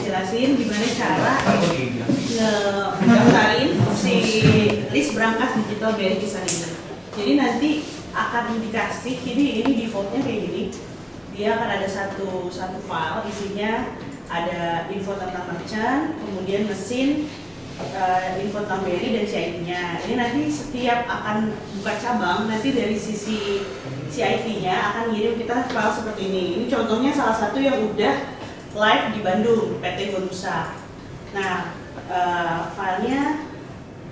jelasin gimana cara ngedaftarin si list berangkas digital BRI Kisah ini. Jadi nanti akan dikasih, ini defaultnya kayak gini. Dia akan ada satu file, isinya ada info tentang merchant, kemudian mesin, info tentang BRI dan CID-nya. Ini nanti setiap akan buka cabang, nanti dari sisi CID-nya akan ngirim kita file seperti ini. Ini contohnya salah satu yang udah live di Bandung, PT Gonusa. Nah, filenya,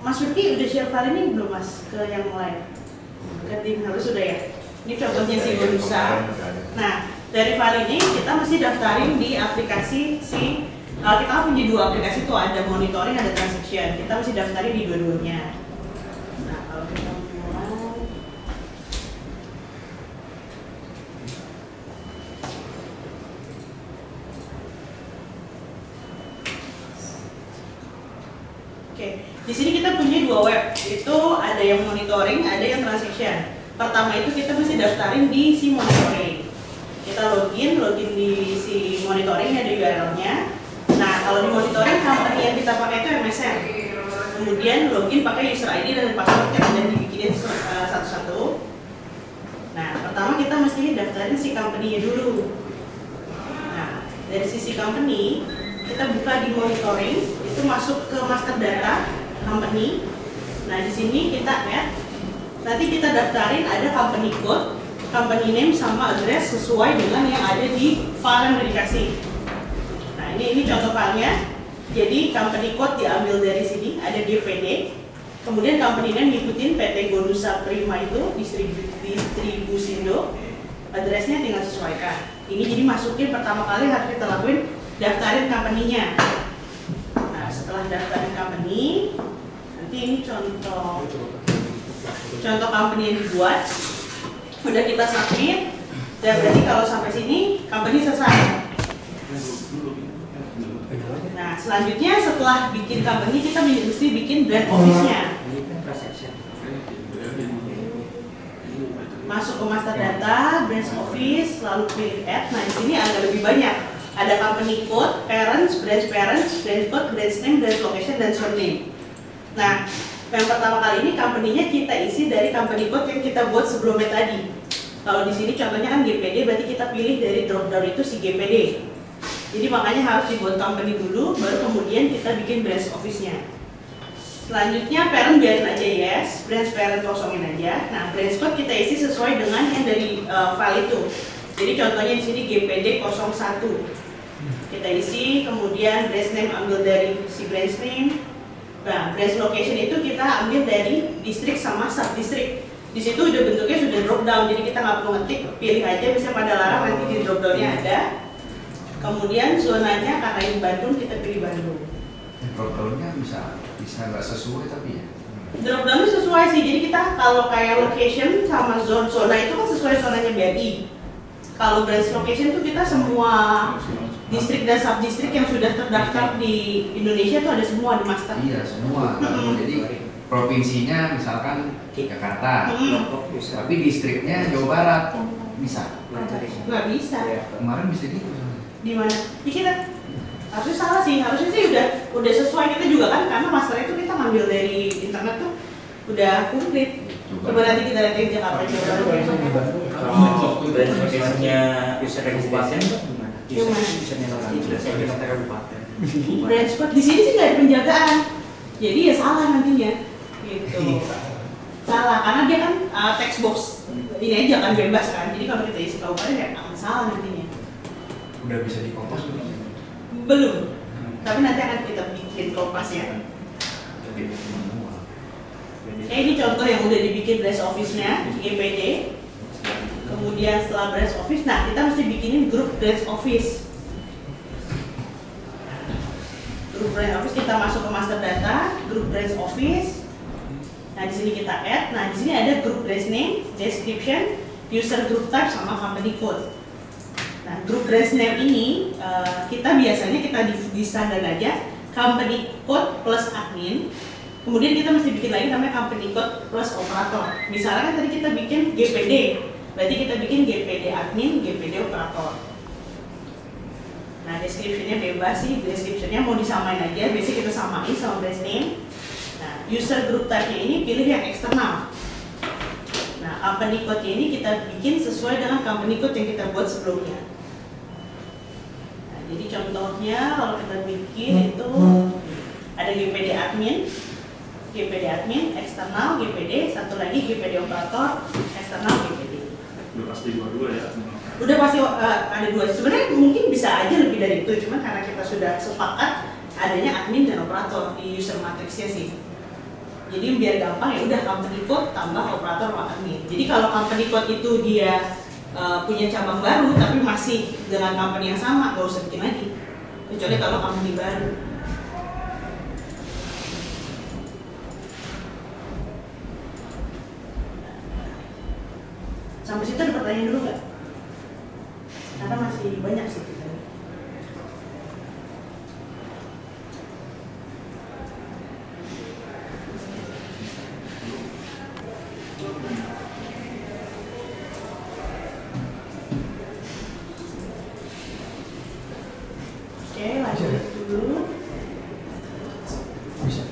Mas Wiki udah share file ini belum Mas ke yang lain? Ke tim harus sudah ya? Ini contohnya si Gonusa. Nah, dari file ini kita mesti daftarin di aplikasi kita punya dua aplikasi tuh, ada monitoring, ada transaction. Kita mesti daftarin di dua-duanya. Nah, kalau kita mulai, oke, di sini kita punya dua web. Itu ada yang monitoring, ada yang transaction. Pertama itu kita mesti daftarin di si monitoring. Kita login di si monitoring, ada URL-nya. Nah, kalau di monitoring company yang kita pakai itu MSN. Kemudian login pakai user ID dan password yang udah dibikinin satu-satu. Nah, pertama kita mesti daftarin si company-nya dulu. Nah, dari sisi company kita buka di monitoring, itu masuk ke master data company. Nah, di sini kita add. Nanti kita daftarin ada company code, company name sama address sesuai dengan yang ada di file yang udah dikasih. Nah, ini contoh filenya. Jadi company code diambil dari sini, ada GPD. Kemudian company name ngikutin PT Gonusa Prima itu, distribusindo. Addressnya tinggal sesuaikan. Ini jadi masukin pertama kali harus kita lakuin daftarin company-nya. Nah, setelah daftarin company, nanti ini contoh company yang dibuat. Udah kita submit, dan berarti kalau sampai sini company selesai. Nah, selanjutnya setelah bikin company kita mesti bikin brand office-nya. Masuk ke master data, branch office, lalu pilih add. Nah, di sini agak lebih banyak. Ada company code, parents, branch code, branch name, branch location, dan surname. Nah, yang pertama kali ini company-nya kita isi dari company code yang kita buat sebelumnya tadi. Kalau di sini contohnya kan GPD, berarti kita pilih dari drop down itu si GPD. Jadi makanya harus dibuat company dulu, baru kemudian kita bikin branch office-nya. Selanjutnya parent biarin aja yes, branch parent kosongin aja. Nah, branch code kita isi sesuai dengan yang dari file itu. Jadi contohnya di sini GPD 01. Kita isi, kemudian branch name ambil dari si branch name. Nah, branch location itu kita ambil dari distrik sama sub-distrik. Di situ udah bentuknya sudah drop down, jadi kita nggak perlu ngetik, pilih aja misalnya pada larang, nanti di drop downnya ada. Kemudian zonanya karena ini Bandung, kita pilih Bandung. Drop downnya bisa nggak sesuai tapi ya? Drop downnya sesuai sih, jadi kita kalau kayak location sama zona itu kan sesuai zonanya BRI. Kalau branch location itu kita semua distrik dan sub-distrik yang sudah terdaftar di Indonesia itu ada semua di master. Iya, semua. Jadi provinsinya misalkan Jakarta, tapi distriknya Jawa Barat, bisa? Nggak bisa. Kemarin bisa gitu. Di mana? Di kita harusnya salah sih, harusnya sih udah sesuai. Kita juga kan karena master itu kita ngambil dari internet tuh udah komplit. Coba nanti kita lihat di Jakarta Jawa Barat. Kalau branch location-nya user registration gimana? Usernya kabupaten. Branch code di sini sih nggak ada penjagaan, jadi ya salah nantinya. Gitu. Salah karena dia kan text box ini aja kan bebas kan. Jadi kalau kita isi kabupaten ya akan salah nantinya. Udah bisa dikompos belum? Belum. Tapi nanti akan kita bikin kompas ya. Ini contoh yang udah dibikin branch office-nya, GPD. Kemudian setelah branch office, nah kita mesti bikinin grup branch office. Grup branch office kita masuk ke master data, grup branch office. Nah di sini kita add. Nah di sini ada grup branch name, description, user group type sama company code. Nah grup branch name ini kita biasanya di standar aja company code plus admin. Kemudian kita mesti bikin lagi namanya company code plus operator. Misalnya kan tadi kita bikin GPD, berarti kita bikin GPD admin, GPD operator. Nah, description-nya bebas sih, description-nya mau disamain aja, biasanya kita samain sama branch name. Nah, user group type-nya ini pilih yang eksternal. Nah, company code-nya ini kita bikin sesuai dengan company code yang kita buat sebelumnya. Nah, jadi contohnya kalau kita bikin itu ada GPD admin, eksternal GPD, satu lagi GPD operator, eksternal GPD. Udah pasti dua-dua ya. Udah pasti ada dua. Sebenarnya mungkin bisa aja lebih dari itu, cuman karena kita sudah sepakat adanya admin dan operator di user matrixnya sih. Jadi biar gampang ya udah company code tambah operator sama admin. Jadi kalau company code itu dia punya cabang baru tapi masih dengan company yang sama, nggak usah bikin lagi. Kecuali kalau company baru. Sampai situ ada pertanyaan dulu nggak? Karena masih banyak sih kita. Oke, lanjut dulu. Bisa.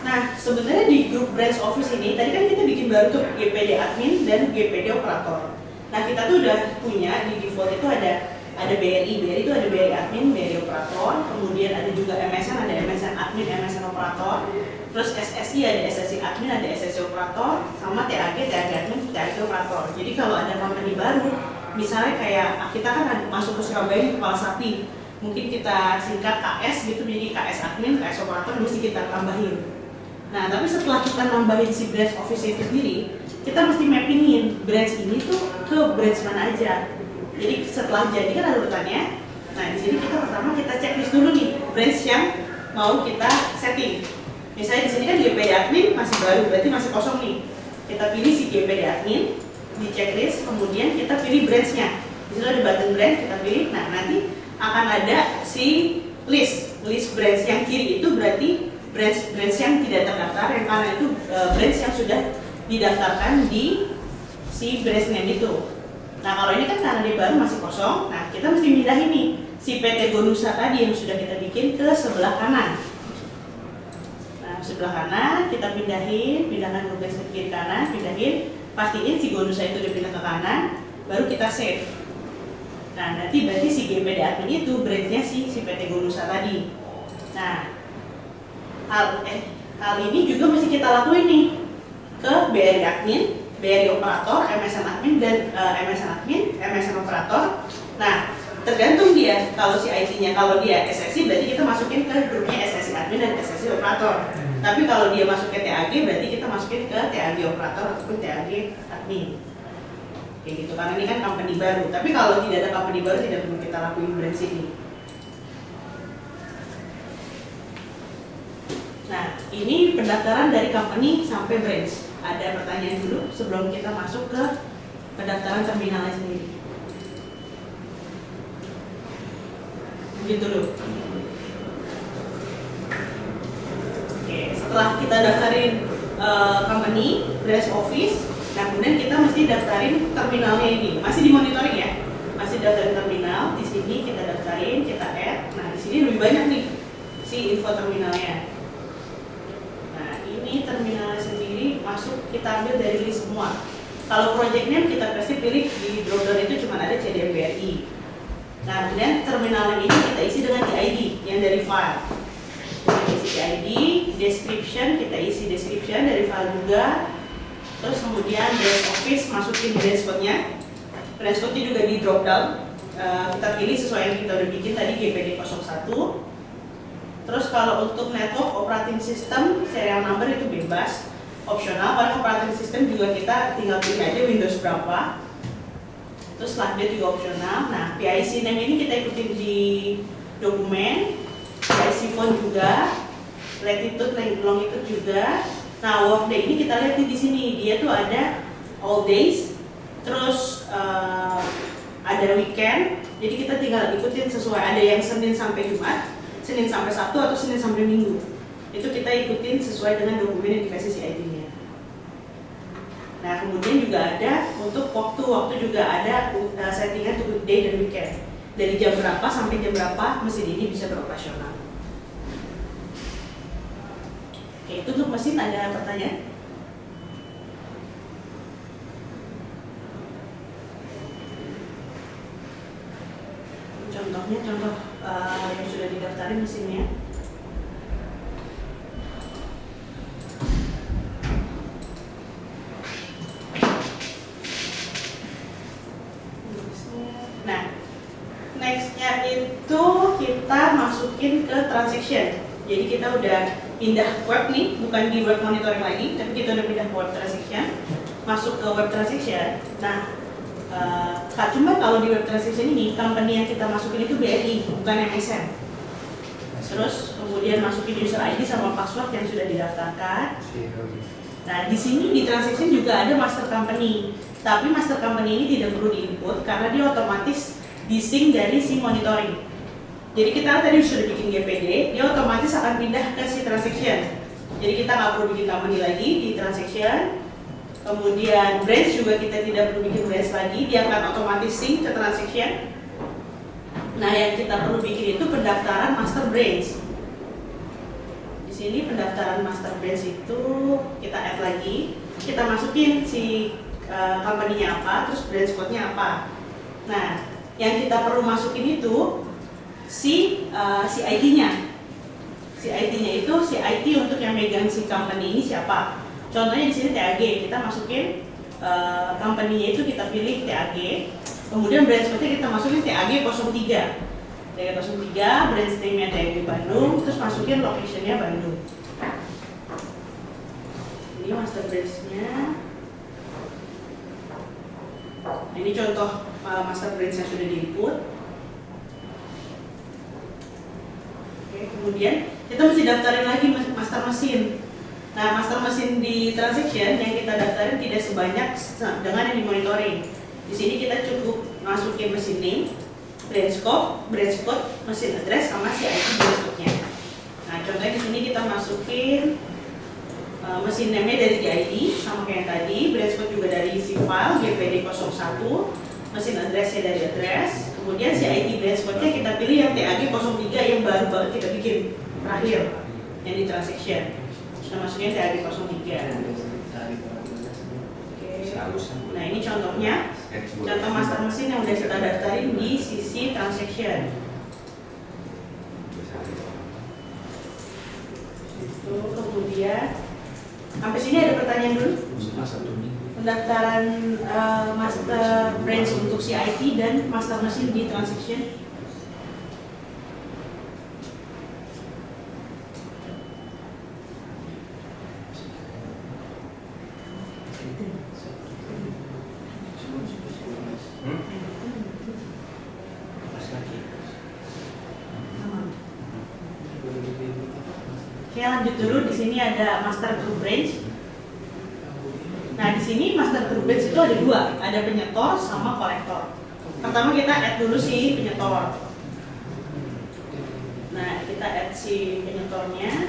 Nah, sebenarnya di grup branch office ini, tadi kan kita bikin baru tuh GPD admin dan GPD operator. Nah, kita tuh udah punya di default itu ada BRI itu ada BRI admin, BRI operator, kemudian ada juga MSN, ada MSN admin, MSN operator, terus SSI ada SSI admin, ada SSI operator, sama TAG admin, TAG operator. Jadi kalau ada company baru, misalnya kayak kita kan masuk ke Surabaya di Kepala Sapi, mungkin kita singkat KS gitu, jadi KS admin, KS operator mesti kita tambahin. Nah, tapi setelah kita nambahin si branch office itu sendiri, kita mesti mappingin branch ini tuh ke branch mana aja. Jadi setelah jadi kan ada urutannya. Nah, di sini kita pertama kita checklist dulu nih branch yang mau kita setting. Misalnya di sini kan GPD admin masih baru, berarti masih kosong nih. Kita pilih si GPD admin di checklist, kemudian kita pilih branch-nya. Di situ ada button branch, kita pilih. Nah, nanti akan ada si list branch yang kiri itu berarti branch yang tidak terdaftar, yang kanan itu branch yang sudah didaftarkan di si branch name itu. Nah, kalau ini kan karena dia baru masih kosong, nah kita mesti pindahin nih si PT Gonusa tadi yang sudah kita bikin ke sebelah kanan. Nah, sebelah kanan kita pindahkan ke branch ke kiri kanan, pindahin, pastiin si Gonusa itu udah pindah ke kanan, baru kita save. Nah, nanti berarti si GPD admin itu branch-nya si PT Gonusa tadi. Nah, hal ini juga mesti kita lakuin nih ke BRI admin, BRI operator, MSN admin dan MSN admin, MSN operator. Nah, tergantung dia. Kalau si IT-nya kalau dia SSI berarti kita masukin ke grupnya SSI admin dan SSI operator. Tapi kalau dia masuk ke TAG berarti kita masukin ke TAG operator ataupun TAG admin. Kayak gitu, karena ini kan company baru. Tapi kalau tidak ada company baru tidak perlu kita lakuin branch ini. Nah, ini pendaftaran dari company sampai branch. Ada pertanyaan dulu sebelum kita masuk ke pendaftaran terminalnya sendiri. Begitu dulu. Oke, setelah kita daftarin company, branch office, nah kemudian kita mesti daftarin terminalnya ini. Masih di monitoring ya? Masih daftarin terminal. Di sini kita daftarin, kita add. Nah, di sini lebih banyak nih si info terminalnya. Ini terminalnya sendiri masuk kita ambil dari list semua. Kalau project name kita pasti pilih di dropdown itu cuma ada CDM BRI. Nah, kemudian terminal ini kita isi dengan ID yang dari file. Kita isi ID, description kita isi description dari file juga. Terus kemudian branch office masukin branch code-nya. Branch code-nya juga di dropdown. Kita pilih sesuai yang kita udah bikin tadi GPD 01. Terus kalau untuk network operating system serial number itu bebas, opsional. Paling operating system juga kita tinggal pilih aja Windows berapa. Terus slide date juga opsional. Nah, PIC name ini kita ikutin di dokumen, PIC phone juga, latitude, longitude juga. Nah, workday ini kita lihat di sini, dia tuh ada all days, terus ada weekend. Jadi kita tinggal ikutin sesuai, ada yang Senin sampai Jumat, Senin sampai Sabtu atau Senin sampai Minggu. Itu kita ikutin sesuai dengan dokumen yang dikasih si ID-nya. Nah, kemudian juga ada untuk waktu juga ada settingan untuk weekday dan weekend. Dari jam berapa sampai jam berapa mesin ini bisa beroperasional. Oke, itu untuk mesin ada pertanyaan? Contohnya, yang sudah didaftarin mesinnya. Nah, nextnya itu kita masukin ke transaction. Jadi kita udah pindah web nih, bukan di web monitoring lagi, tapi kita udah pindah ke web transaction, masuk ke web transaction. Nah, cuma kalau di web transaction ini, company yang kita masukin itu BRI, bukan MSN. Terus kemudian masukin user ID sama password yang sudah didaftarkan. Nah, di sini di transaction juga ada master company. Tapi master company ini tidak perlu diinput karena dia otomatis di-sync dari si monitoring. Jadi kita tadi sudah bikin GPD, dia otomatis akan pindah ke si transaction. Jadi kita nggak perlu bikin company lagi di transaction. Kemudian branch juga kita tidak perlu bikin branch lagi, dia akan otomatis sync ke transaction. Nah, yang kita perlu bikin itu pendaftaran master branch. Di sini pendaftaran master branch itu kita add lagi, kita masukin si company-nya apa, terus branch code-nya apa. Nah, yang kita perlu masukin itu si ID-nya. Si ID-nya itu si IT untuk yang megang si company ini siapa. Contohnya di sini TAG, kita masukin company-nya itu kita pilih TAG. Kemudian branch code-nya kita masukin TAG 03. TAG 03, branch name-nya TAG Bandung, terus masukin location-nya Bandung. Ini master branch-nya. Nah, ini contoh master branch yang sudah di-input. Oke, kemudian kita mesti daftarin lagi master mesin. Nah, master mesin di transaction yang kita daftarin tidak sebanyak dengan yang di monitoring. Di sini kita cukup masukin mesin name, branch code, mesin address, sama si IP branch code-nya. Nah, contohnya di sini kita masukin mesin name-nya dari GID sama kayak yang tadi, branch code juga dari si file GPD 01, mesin address-nya dari address, kemudian si ID branch code-nya kita pilih yang TAG 03 yang baru banget kita bikin terakhir yang di transaction. Kita masukin TAG 03. Nah, ini contohnya, contoh master mesin yang udah kita daftarin di sisi transaction. Itu kemudian sampai sini ada pertanyaan dulu? Pendaftaran master branch untuk si IT dan master mesin di transaction. Oke, lanjut dulu. Di sini ada master group branch. Nah, di sini master group branch itu ada dua, ada penyetor sama kolektor. Pertama kita add dulu si penyetor. Nah, kita add si penyetornya.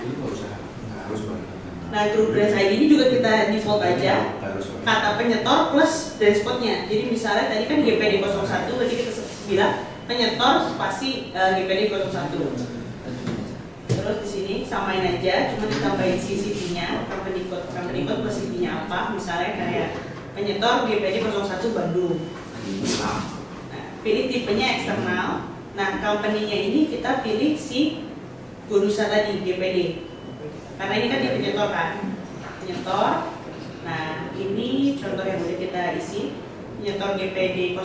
Nah, group branch ID ini juga kita default aja. Kata penyetor plus branch code-nya. Jadi misalnya tadi kan GPD 01, berarti kita bilang penyetor spasi GPD 01. Terus di sini samain aja, cuma ditambahin CCP-nya, company code plus CCP-nya apa, misalnya kayak penyetor GPD 01 Bandung. Nah, pilih tipenya eksternal. Nah, company-nya ini kita pilih si Gonusa tadi, GPD. Karena ini kan di penyetor kan, penyetor. Nah, ini contoh yang udah kita isi, penyetor GPD 01,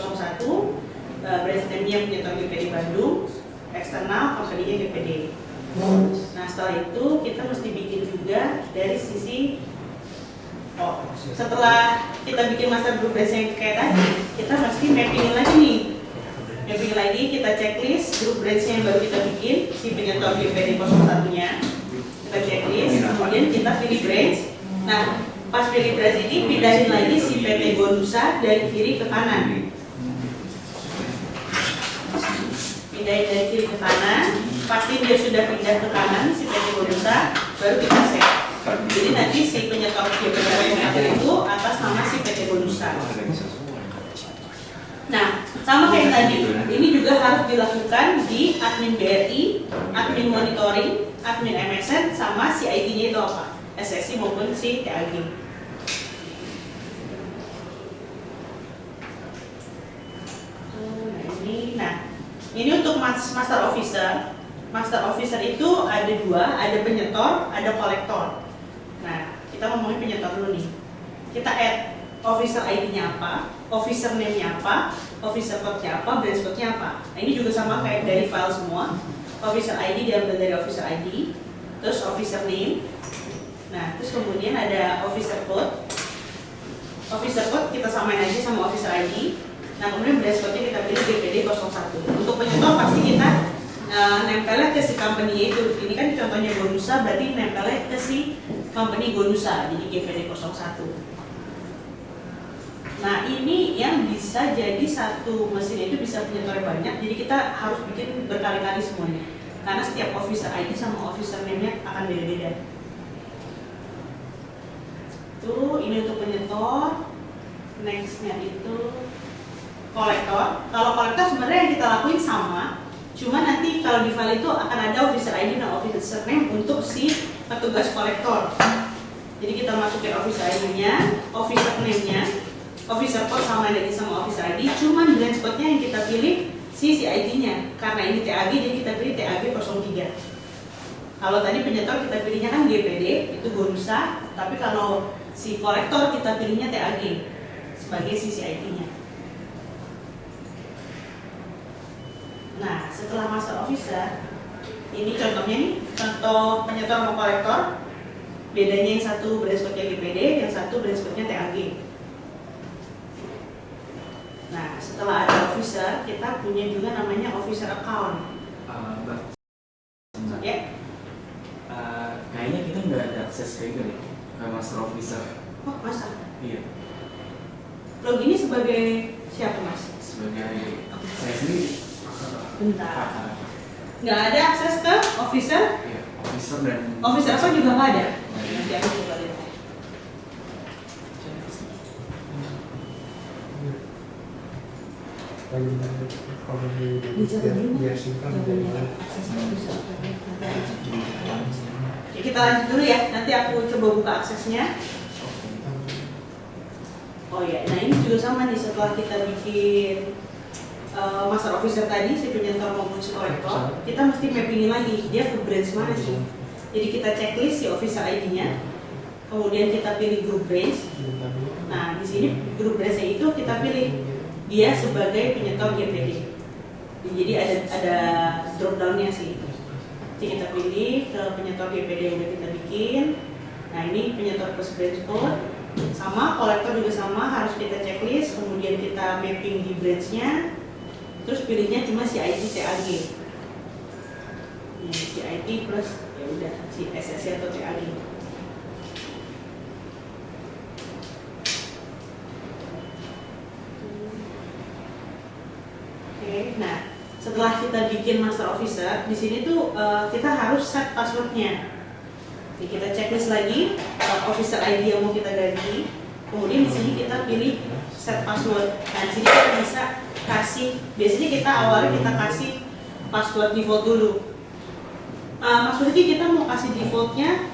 branch name-nya penyetor GPD Bandung, eksternal, company-nya GPD. Nah, setelah itu kita mesti bikin juga dari sisi setelah kita bikin master group branch yang kayak tadi, kita mesti mappingin lagi nih. Mapping lagi, kita checklist group branch yang baru kita bikin, si penyetor GPD 01-nya. Kita checklist, kemudian kita pilih branch. Nah, pas pilih branch ini pindahin lagi si PT Gonusa dari kiri ke kanan. Pindahin dari kiri ke kanan. Pasti dia sudah pindah ke kanan si PT Gonusa, baru kita save. Jadi nanti si penyetor GPD itu atas nama si PT Bonusa. Nah, sama kayak tadi, ini juga harus dilakukan di admin BRI, admin monitoring, admin MSN, sama si IT-nya itu apa? SSI maupun si TAG. Nah, ini untuk master officer. Master officer itu ada dua, ada penyetor, ada kolektor. Nah, kita ngomongin penyetor dulu nih. Kita add officer ID-nya apa, officer name-nya apa, officer code-nya apa, branch code-nya apa. Nah, ini juga sama kayak dari file semua. Officer ID diambil dari officer ID, terus officer name. Nah, terus kemudian ada officer code. Officer code kita samain aja sama officer ID. Nah, kemudian branch code-nya kita pilih GPD 01. Untuk penyetor pasti kita nempelnya ke si company itu. Ini kan contohnya Bonusa, berarti nempelnya ke si company Bonusa, jadi GPD 01. Nah, ini yang bisa jadi satu mesin itu bisa penyetornya banyak, jadi kita harus bikin berkali-kali semuanya. Karena setiap officer ID sama officer name-nya akan beda-beda. Tuh, ini untuk penyetor. Next-nya itu kolektor. Kalau kolektor sebenarnya yang kita lakuin sama, cuma nanti kalau di file itu akan ada officer ID dan officer name untuk si petugas kolektor. Jadi kita masukin officer ID-nya, officer name-nya, officer code sama lagi sama officer ID, cuman branch code-nya yang kita pilih si ID-nya. Karena ini TAG, jadi kita pilih TAG 03. Kalau tadi penyetor kita pilihnya kan GPD, itu Bonusa, tapi kalau si kolektor kita pilihnya TAG sebagai si ID-nya. Nah, setelah master officer, ini contohnya nih, contoh penyetor sama kolektor. Bedanya yang satu branch code-nya GPD, yang satu branch code-nya TAG. Nah, setelah ada officer, kita punya juga namanya officer account. Ya. Kayaknya kita nggak ada akses kayak gitu ke master officer. Oh, masa? Iya. Loginnya sebagai siapa, Mas? Sebagai saya sendiri. Bentar. Nggak ada akses ke officer? Iya, officer dan Officer apa juga nggak ada? Nggak ada. Nanti aku coba lihat. Oke, kita lanjut dulu ya. Nanti aku coba buka aksesnya. Oh ya, nah ini juga sama nih, setelah kita bikin master officer tadi, si penyetor maupun si kolektor, kita mesti mappingin lagi dia ke branch mana sih. Jadi kita checklist si officer ID-nya, kemudian kita pilih group branch. Nah, di sini group branch-nya itu kita pilih dia sebagai penyetor GPD. Jadi ada drop down-nya sih. Jadi kita pilih ke penyetor GPD yang udah kita bikin. Nah, ini penyetor plus branch code. Sama, kolektor juga sama, harus kita checklist, kemudian kita mapping di branch-nya. Terus pilihnya cuma si ID TAG. Ini si ID plus ya udah si SSI atau TAG. Oke, nah setelah kita bikin master officer, di sini tuh kita harus set passwordnya. Jadi kita checklist lagi officer ID yang mau kita ganti. Kemudian di sini kita pilih set password. Nah, di sini kita bisa kasih, biasanya kita awalnya kita kasih password default dulu. Maksudnya kita mau kasih defaultnya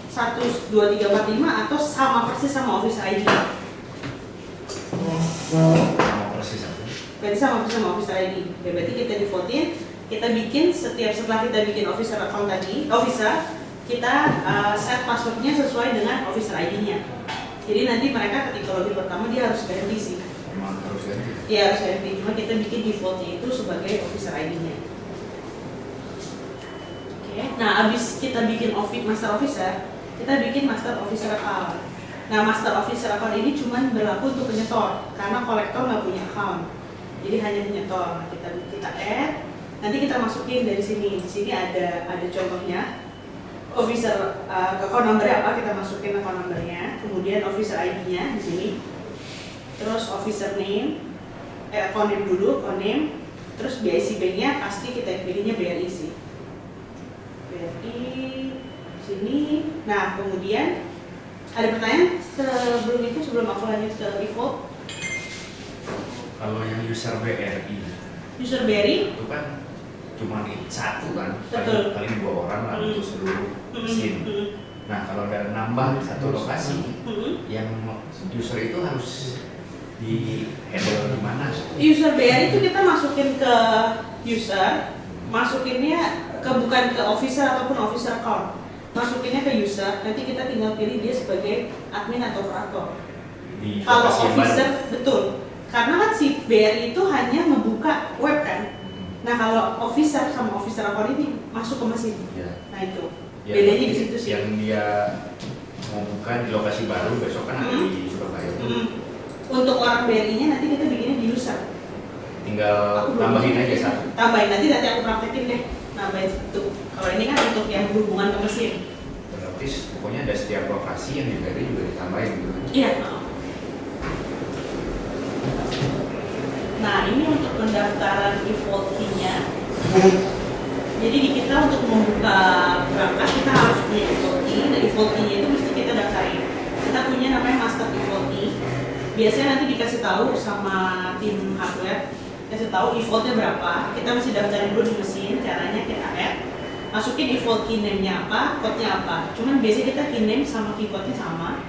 1, 2, 3, 4, 5 atau sama persis sama officer ID. Berarti sama persis sama officer ID. Ya, berarti kita defaultin, kita bikin setelah kita bikin officer account tadi, officer, kita set passwordnya sesuai dengan officer ID-nya. Jadi nanti mereka ketika login pertama dia harus ganti sih. Harus ganti. Iya, harus ganti. Cuma kita bikin defaultnya itu sebagai officer ID-nya. Oke. Nah, abis kita bikin master officer, kita bikin master officer account. Nah, master officer account ini cuma berlaku untuk penyetor, karena kolektor nggak punya account. Jadi hanya penyetor. Nah, kita add. Nanti kita masukin dari sini. Di sini ada contohnya. Officer account number apa, kita masukin account numbernya, kemudian officer ID-nya di sini, terus officer name, account name dulu, account name, terus BIC bank-nya pasti kita pilihnya BRI sih, BRI sini. Nah, kemudian ada pertanyaan sebelum aku lanjut ke default. Kalau yang user BRI User BRI, itu kan cuma satu kan, Betul. paling 2 orang lah untuk seluruh mesin. Nah kalau ada nambah satu lokasi, yang user itu harus di handle di mana? User BRI itu kita masukin ke user, masukinnya bukan ke officer ataupun officer account, masukinnya ke user. Nanti kita tinggal pilih dia sebagai admin atau operator. Di Kalau lokasi yang officer, baru. betul. Karena kan si BRI itu hanya membuka web kan. Nah kalau officer sama officer account ini masuk ke mesin. Ya. Nah itu Ya, bedanya di situ sih. Yang dia mau buka di lokasi baru besok kan ada di Surabaya. Untuk orang BRI-nya nanti kita bikinnya di user. Tinggal Aku belum tambahin bikin. aja satu. Tambahin nanti aku praktekin deh. Nambahin satu. Kalau ini kan untuk yang berhubungan ke mesin. Berarti pokoknya ada setiap lokasi yang di BRI juga ditambahin gitu kan. Iya. Nah ini untuk pendaftaran default key-nya. Jadi di kita untuk membuka perangkat kita harus punya default key. Nah default key-nya itu mesti kita daftarin. Kita punya namanya master default key. Biasanya nanti dikasih tahu sama tim hardware, kasih tahu defaultnya berapa. Kita mesti daftarin dulu di mesin. Caranya kita add, masukin default key name-nya apa, code-nya apa. Cuman biasanya kita key name sama key code-nya sama.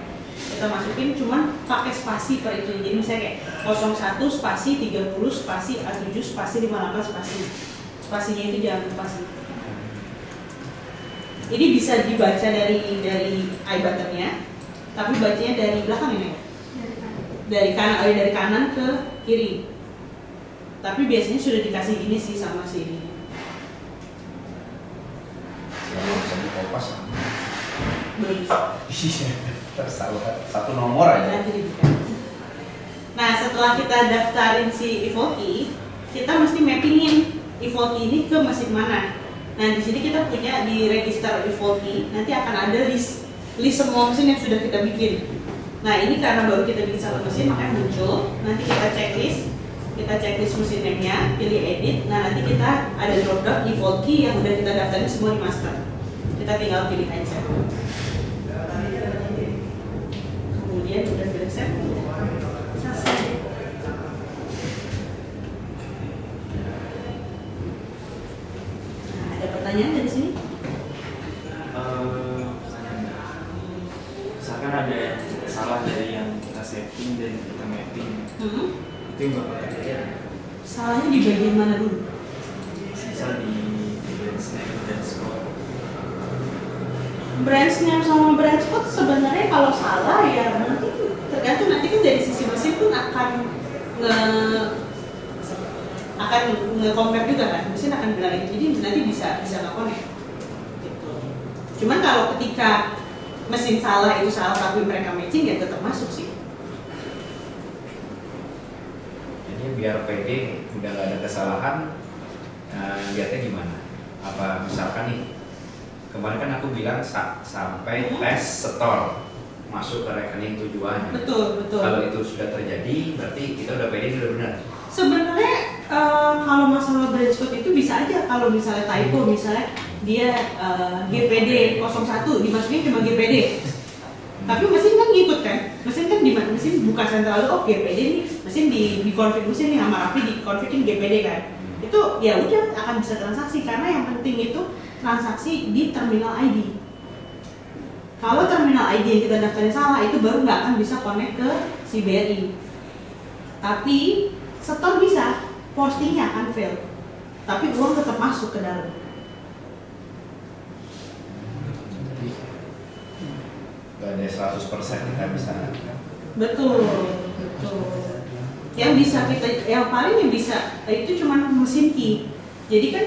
Kita masukin cuman pakai spasi per itu. Jadi misalnya kayak 01 spasi 30 spasi A7 spasi 58 spasi. Spasinya itu jangan spasi. Ini bisa dibaca dari I button-nya, tapi bacanya dari belakang ini. Dari kanan ke kiri. Tapi biasanya sudah dikasih gini sih sama si ini. Kalau bisa dikopas. Belum bisa. Tersalah satu nomor aja. Nanti dibuka. Nah, setelah kita daftarin si default key, kita mesti mappingin default key ini ke mesin mana. Nah, di sini kita punya di register default key, nanti akan ada list semua mesin yang sudah kita bikin. Nah, ini karena baru kita bikin satu mesin, makanya muncul. Nanti kita checklist mesin name-nya, pilih edit. Nah, nanti kita ada drop down default key yang udah kita daftarin semua di master. Kita tinggal pilih aja. Kemudian udah selesai. Nah, ada pertanyaan dari sini? Misalkan ada salah dari yang kita setting dan kita mapping, itu yang bakal terjadi. Salahnya di bagian mana dulu? Misal di branch name dan score. Branch name sama branch code sebenarnya kalau salah ya nanti tergantung nanti kan dari sisi mesin pun akan nge-compare juga kan, mesin akan bilang itu, jadi nanti bisa nggak connect gitu. Cuman kalau ketika mesin salah itu salah tapi mereka matching ya tetap masuk sih. Jadi biar pede udah nggak ada kesalahan, lihatnya gimana? Apa misalkan nih kemarin kan aku bilang sampai tes setor masuk ke rekening tujuan. Betul. Kalau itu sudah terjadi, berarti kita udah pede udah benar. Sebenarnya kalau masalah branch code itu bisa aja kalau misalnya typo, misalnya dia GPD 01 dimasukin cuma GPD. Tapi mesin kan ngikut kan? Mesin kan mesin buka sentral oh GPD nih, mesin di config mesin nih sama Raffi di configin GPD kan. Itu ya udah akan bisa transaksi karena yang penting itu transaksi di terminal ID. Kalau terminal ID yang kita daftarin salah itu baru nggak akan bisa connect ke si BRI. Tapi setor bisa, postingnya akan fail. Tapi uang tetap masuk ke dalam. Gak ada 100% kita bisa. Betul. Yang bisa yang paling yang bisa itu cuma mesin key. Jadi kan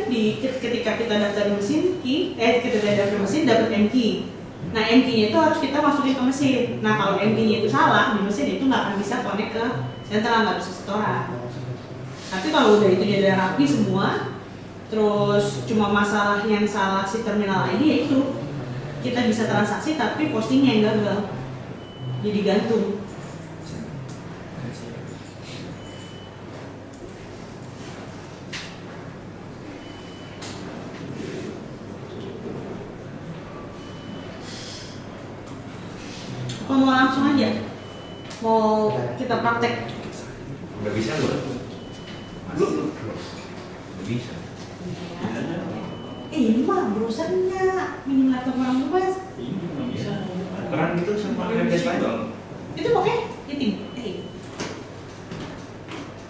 ketika kita daftarin mesin key, kita daftarin mesin dapat M key. Nah M key-nya itu harus kita masukin ke mesin. Nah kalau M key-nya itu salah di mesin itu nggak akan bisa connect ke sentral, nggak bisa setoran. Tapi kalau udah itu jadi rapi semua, terus cuma masalah yang salah si terminal ID ya itu kita bisa transaksi tapi postingnya yang gagal, jadi gantung. langsung aja? Mau kita praktek? Udah bisa belum? Belum bisa. Ini mah browsernya minim laptop orang luas. Ini nggak bisa. Beneran gitu sama webdesk lain? Itu pakai editing.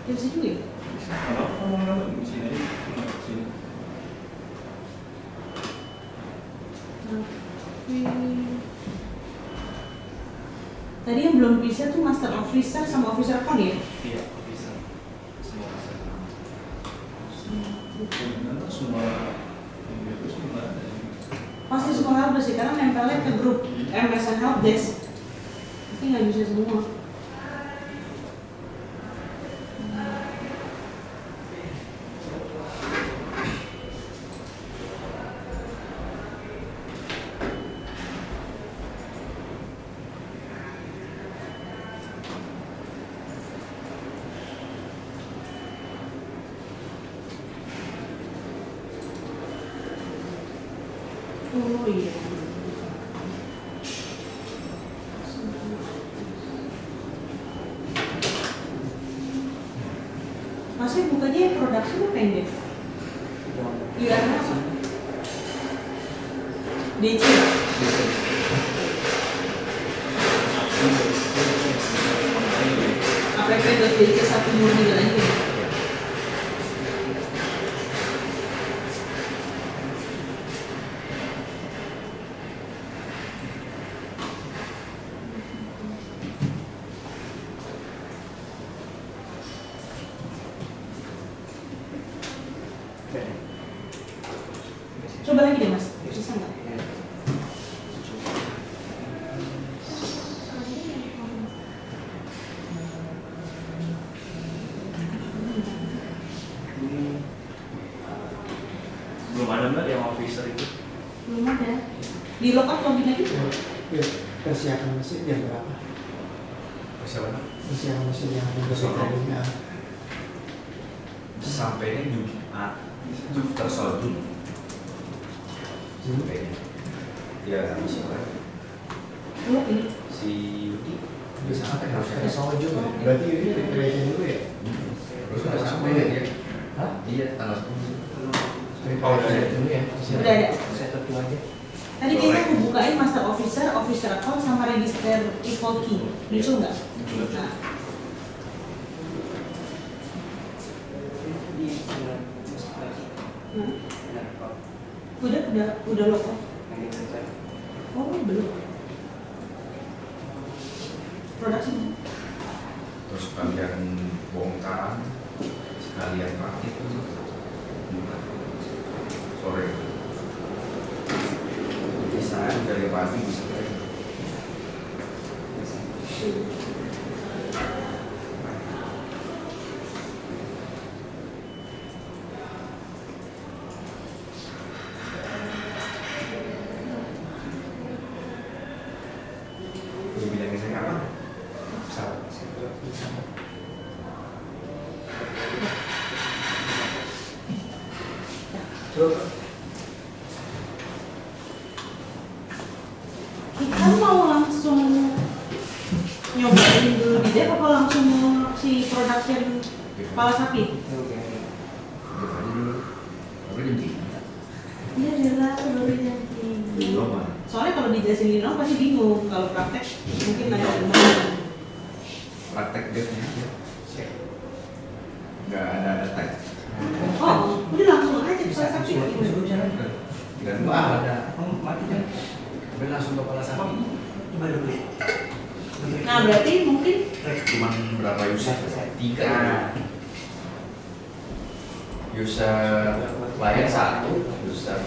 Ya bisa juga ya? Kalau kamu di sini aja, di sini. Tadi yang belum bisa tuh master officer sama officer account ya? Iya, bisa. Semua bisa. Nanti semua yang itu semua ada. Pasti semua harus sih, karena nempelnya ke grup MSN Helpdesk. Pasti nggak bisa semua. Oh iya. Masih bukanya produksi apa yang deh? Iya apa? DC. app.dc 1 murni lagi. Coba lagi deh mas, bisa nggak? Belum ada mbak yang officer itu. Belum ada. Di logout login lagi? Ya, persiapan mesin jam berapa? Siapa? Persiapan mesin yang bersekolah. Sampainya Jumat tersodul. Sampainya. Ya sama siapa? Belum ini. Si Yudi. Bisa apa ya? Harus sojo. Berarti ini preparation dulu ya? Terus udah sampai ya dia? Hah? Iya tanggal 10. Oh, udah ada dulu ya? Udah ada. Setup dulu aja. Tadi kita aku bukain master officer, officer account sama register default key. Muncul nggak? Nah. Udah logo. Oh belum. Produksi. Terus kalian bongkar, sekalian rakit sore. Bisa dari pagi bisa. Lu bilangnya saya apa? Coba. Kita mau langsung nyobain dulu di dev apa langsung si production kepala sapi? Iya jelas baru jadi. Soalnya kalau dijelasin di nol pasti bingung, kalau praktek mungkin ada gimana. Praktek devnya aja. Nggak ada tag. Oh, udah langsung aja kepala sapi. Dan Wah, ada mati kan? udah langsung kepala sapi. Coba dulu. Nah berarti mungkin Cuman berapa user? 3. User client 1, user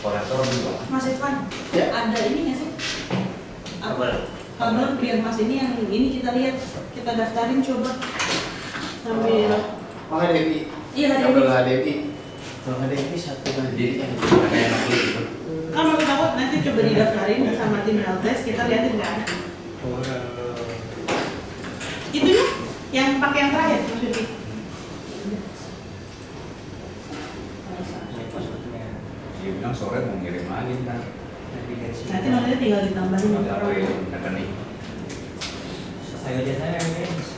kolektor 2. Mas Irfan, Ya. ada ini nggak sih? Kabel biar Mas ini yang ini kita lihat, kita daftarin coba sambil. Oh, HDMI. Iya Kabel tadi. HDMI. Kalau HDMI satu Jadi lagi. ada yang nakli gitu. Kan aku takut nanti coba didaftarin sama tim helpdesk, kita liatin kan. Itu ya, yang pakai yang terakhir maksudnya. Dia bilang sore mau ngirim lagi ntar. Nanti nanti tinggal ditambahin Ada apa ya? Ada nih. Ayo jatahnya guys.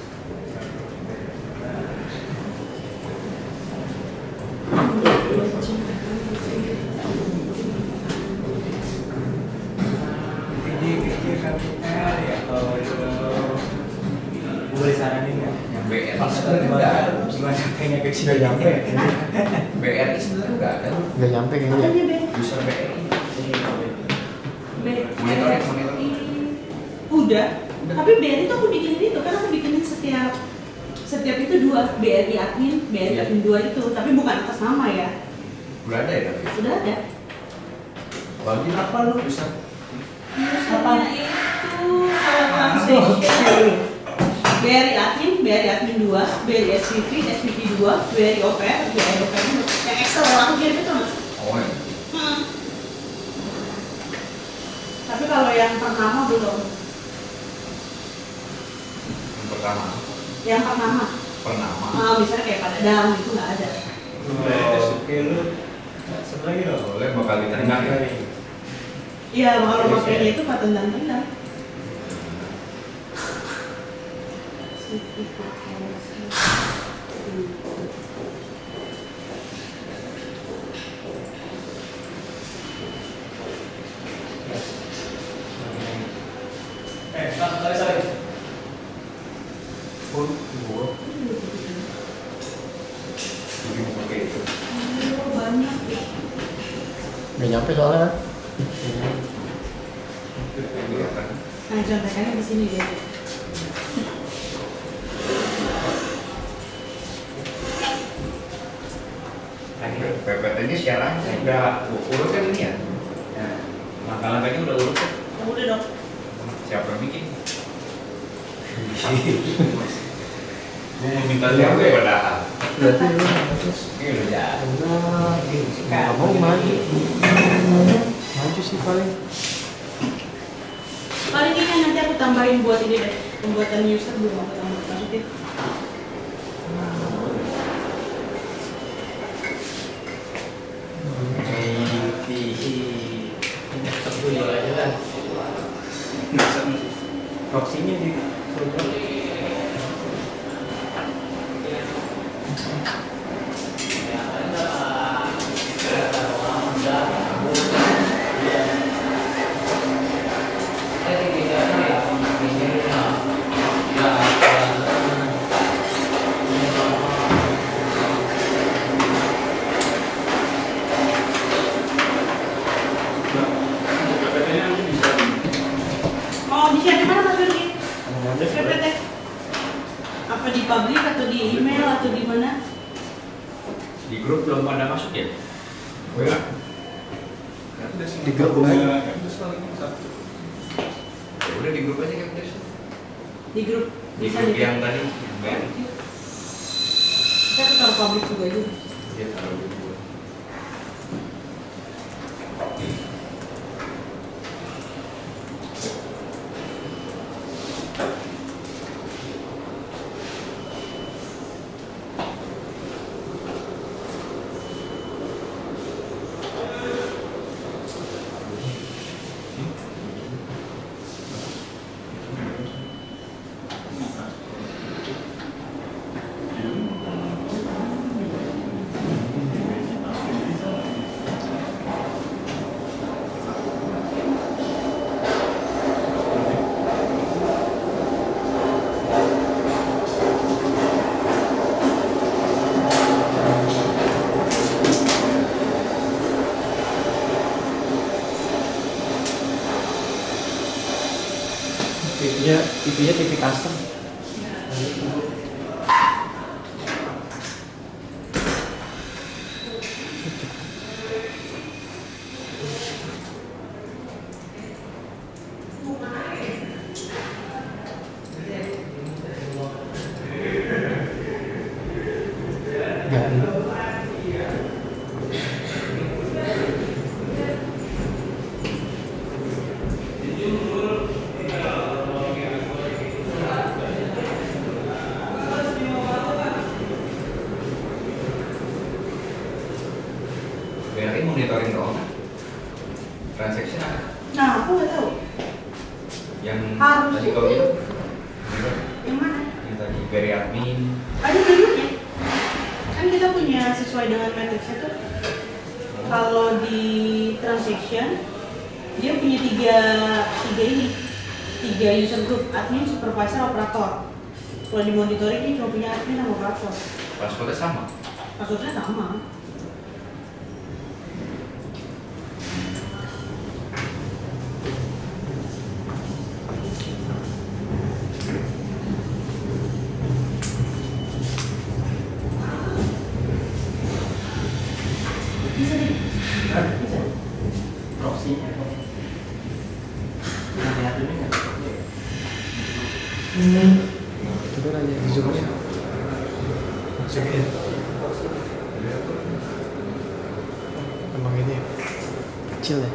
Boleh saranin nggak? Yang BRI Pas sebenarnya nggak ada. gimana kayaknya ke Nggak nyampe. BRI sebenarnya nggak ada. Nggak nyampe kayaknya. Makanya B. User BRI. B. Monitoring. Udah. Tapi BRI itu aku bikinin itu kan aku bikinin setiap itu 2 BRI admin 2 itu, tapi bukan atas nama ya. Udah ada ya tapi. Sudah ada. Bagi apa lu bisa? Usernya itu kalau transaction BRI admin 2, BRI SPV 2, BRI OPR, BRI OPR yang Excel yang aku kirim itu mas. Oh ya. Tapi kalau yang ternama belum. Yang pertama. Yang ternama. Pernama. Misalnya kayak pada dam itu nggak ada. Oke lu. Sebenarnya loh. Boleh bakal ditendang ya. Iya, kalau makanya itu Pak tendang-tendang. Sorry. Pun gua. Jadi mau pakai itu. Banyak ya. Nggak nyampe soalnya. Kelihatan. Nah, contekannya di sini deh. PPT-nya share aja. Udah urut kan ini ya? Ya. Langkah-langkahnya udah urut kan? Udah dong. Siapa yang bikin? Gue mau minta lihat ya padahal. Berarti lu terus. Ini udah jadi. Nggak mau maju. Maju sih paling. Paling ini kan nanti aku tambahin buat ini deh. Pembuatan user belum aku masukin. Proksinya di PPT-nya nanti bisa Oh, di share di mana Mas Yurgi? ada PPT. Apa di publik atau di email atau di mana? Di grup belum ada masuk ya? WA. Di grup aja. Ya udah di grup aja kan guys. Di grup. Di Bisa grup di yang tadi yang BRI. Kita taruh publik juga itu. Dia taruh di grup. TV-nya TV custom. BRI monitoring doang. Transaction ada. Nah, aku nggak tahu. Yang Harusnya tadi kau bilang. query admin. Ada menunya. Kan kita punya sesuai dengan matriksnya tuh. Kalau di transaction dia punya tiga user group, admin, supervisor, operator. Kalau di monitoring dia cuma punya admin sama operator. Passwordnya sama. Passwordnya sama. Bisa nih. Bisa. Proxy-nya. Nah, lihat ini nggak? Coba nanya di zoom-nya. Masukin. Emang ini kecil ya?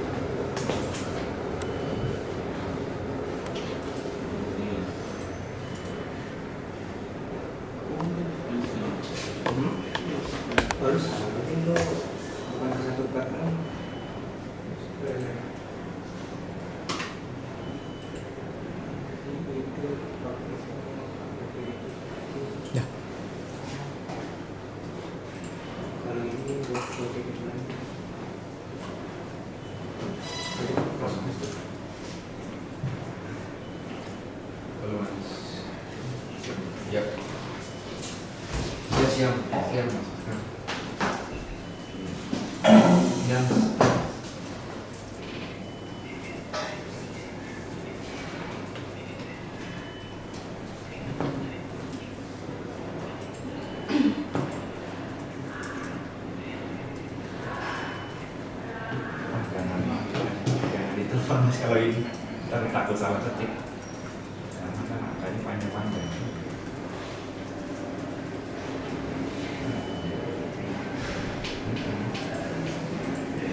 Harus mungkin lo bukan satu karena Ya. kalau ini buat project lain. Belum. Yap. Siap. Siap. Jangan ditelepon mas kalau ini, ntar takut salah ketik. Karena kan angkanya panjang-panjang.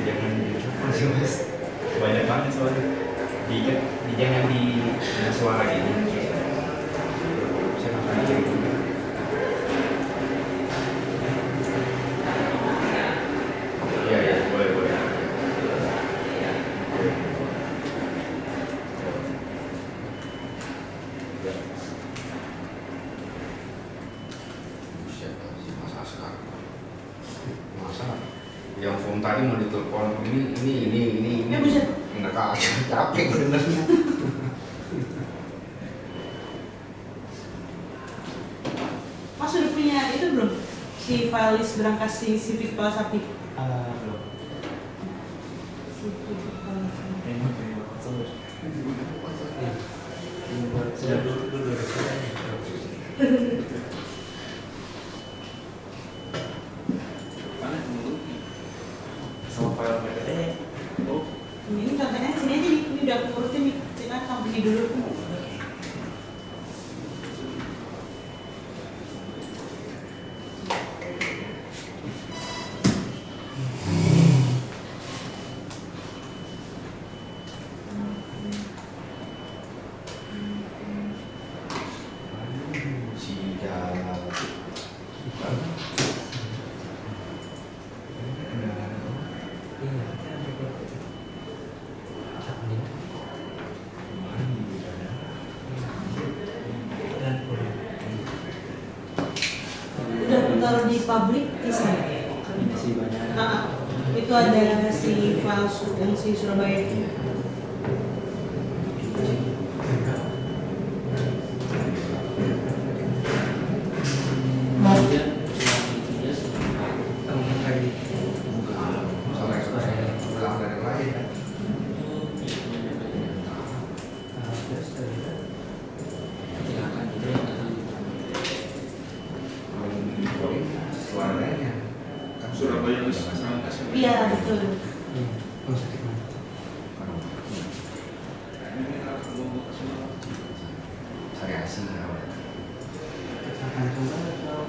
Jangan ditelepon sih mas, banyak banget soalnya. Jangan di suara gini. Saya nggak tahu gitu. Iya, boleh. Masa yang phone tadi mau ditelepon ini Ya, bisa. enak aja, capek benernya. Mas udah punya itu belum? Si file list berangkas si Civic Plus API. Belum. Civic Plus API. Ini sudah dulu mana sama file PPT. Oh, Ini contohnya sini aja nih, ini udah aku urutin nih. Kita company dulu. Si jalan. Udah aku taruh di public bisa. masih banyak. Nah, itu ada si file yang si Surabaya itu. Dia dia temen lagi. Soalnya saya pulang dari lain. Silakan gitu ya. Suaranya kan Surabaya harus sangat kasih. Iya, betul. variasi Kecelakaan tunggal atau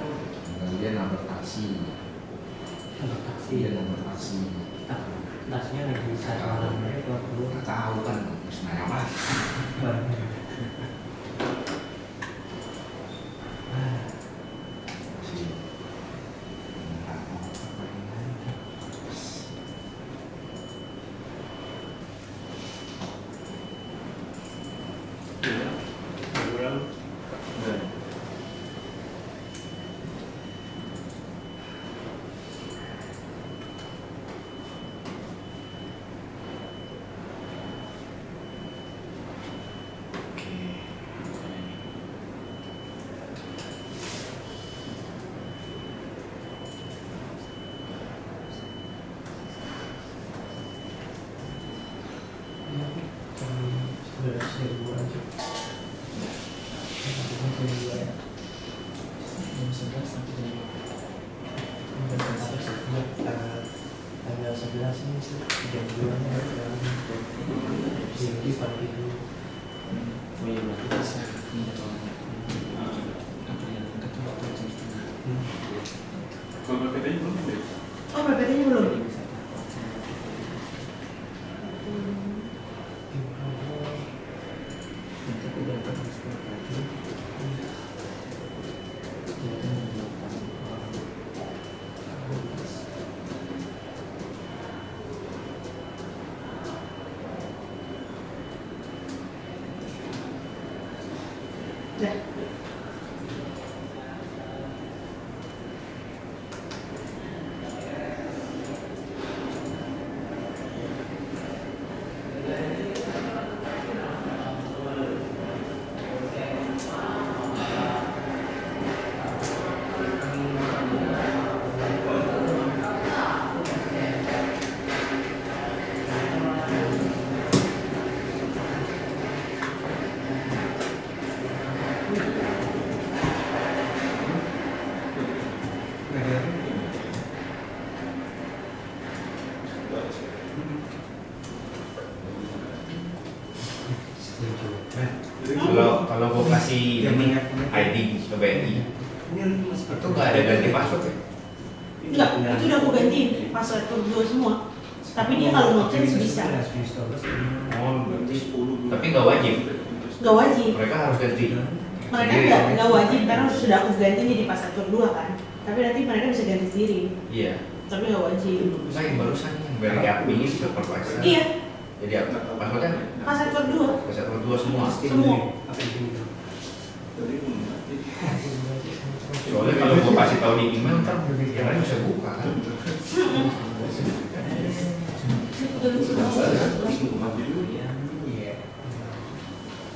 kemudian nomor taksi dia nomor taksi tasnya lagi saya malam ini kalau dulu nggak tahu kan sebenarnya apa si 12.000 aja. Jam 11 sampai jam 2. Tanggal 11 ini sih jam 2 nya tinggi pagi dulu. Oh iya, berarti bisa ini soalnya. Apa yang ketemu waktu jam setengah. Kalau PPT-nya belum ya? Oh, PPT-nya belum? Jadi bisa dapat sama nanti aku berangkat jam 10 pagi. Jadi jam 8. Dah. Kalau gue kasih ini ID ke BNI itu nggak ada ganti password ya? Enggak, itu udah aku gantiin password kedua semua. Tapi dia kalau mau change bisa. Oh, tapi nggak wajib. Nggak wajib. Mereka harus ganti. Mereka sendiri. nggak wajib karena sudah aku ganti jadi password kedua kan. Tapi nanti mereka bisa ganti sendiri. Iya. Tapi nggak wajib. Saya yang barusan yang dari admin supervisor. Iya, Jadi apa? Passwordnya password kedua. password kedua semua. Semua. Soalnya kalau gue kasih tahu di email ntar yang lain bisa buka kan.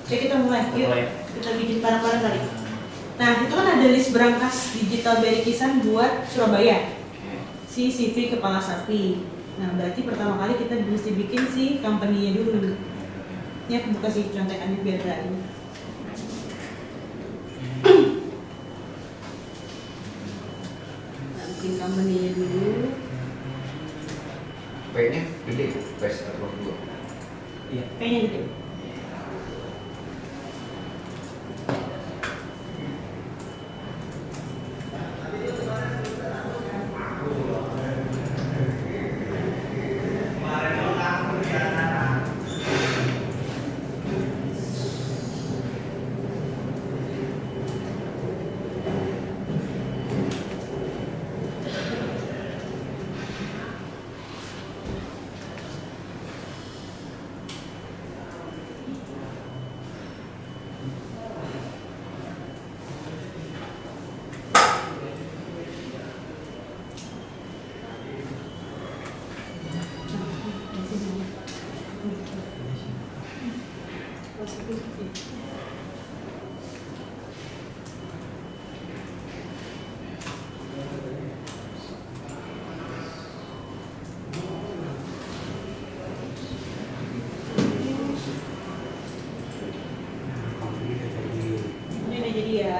Oke, kita mulai. Yuk, kita bikin barang-barang kali. Nah, itu kan ada list berangkas digital berikisan buat Surabaya. Si CV kepala sapi. Nah, berarti pertama kali kita mesti bikin si company-nya dulu. Ini aku buka si contekannya biar gak ini. Nah, bikin company-nya dulu. P-nya gede, PS atau 2. Iya. Kayaknya gitu. Ini udah jadi ya.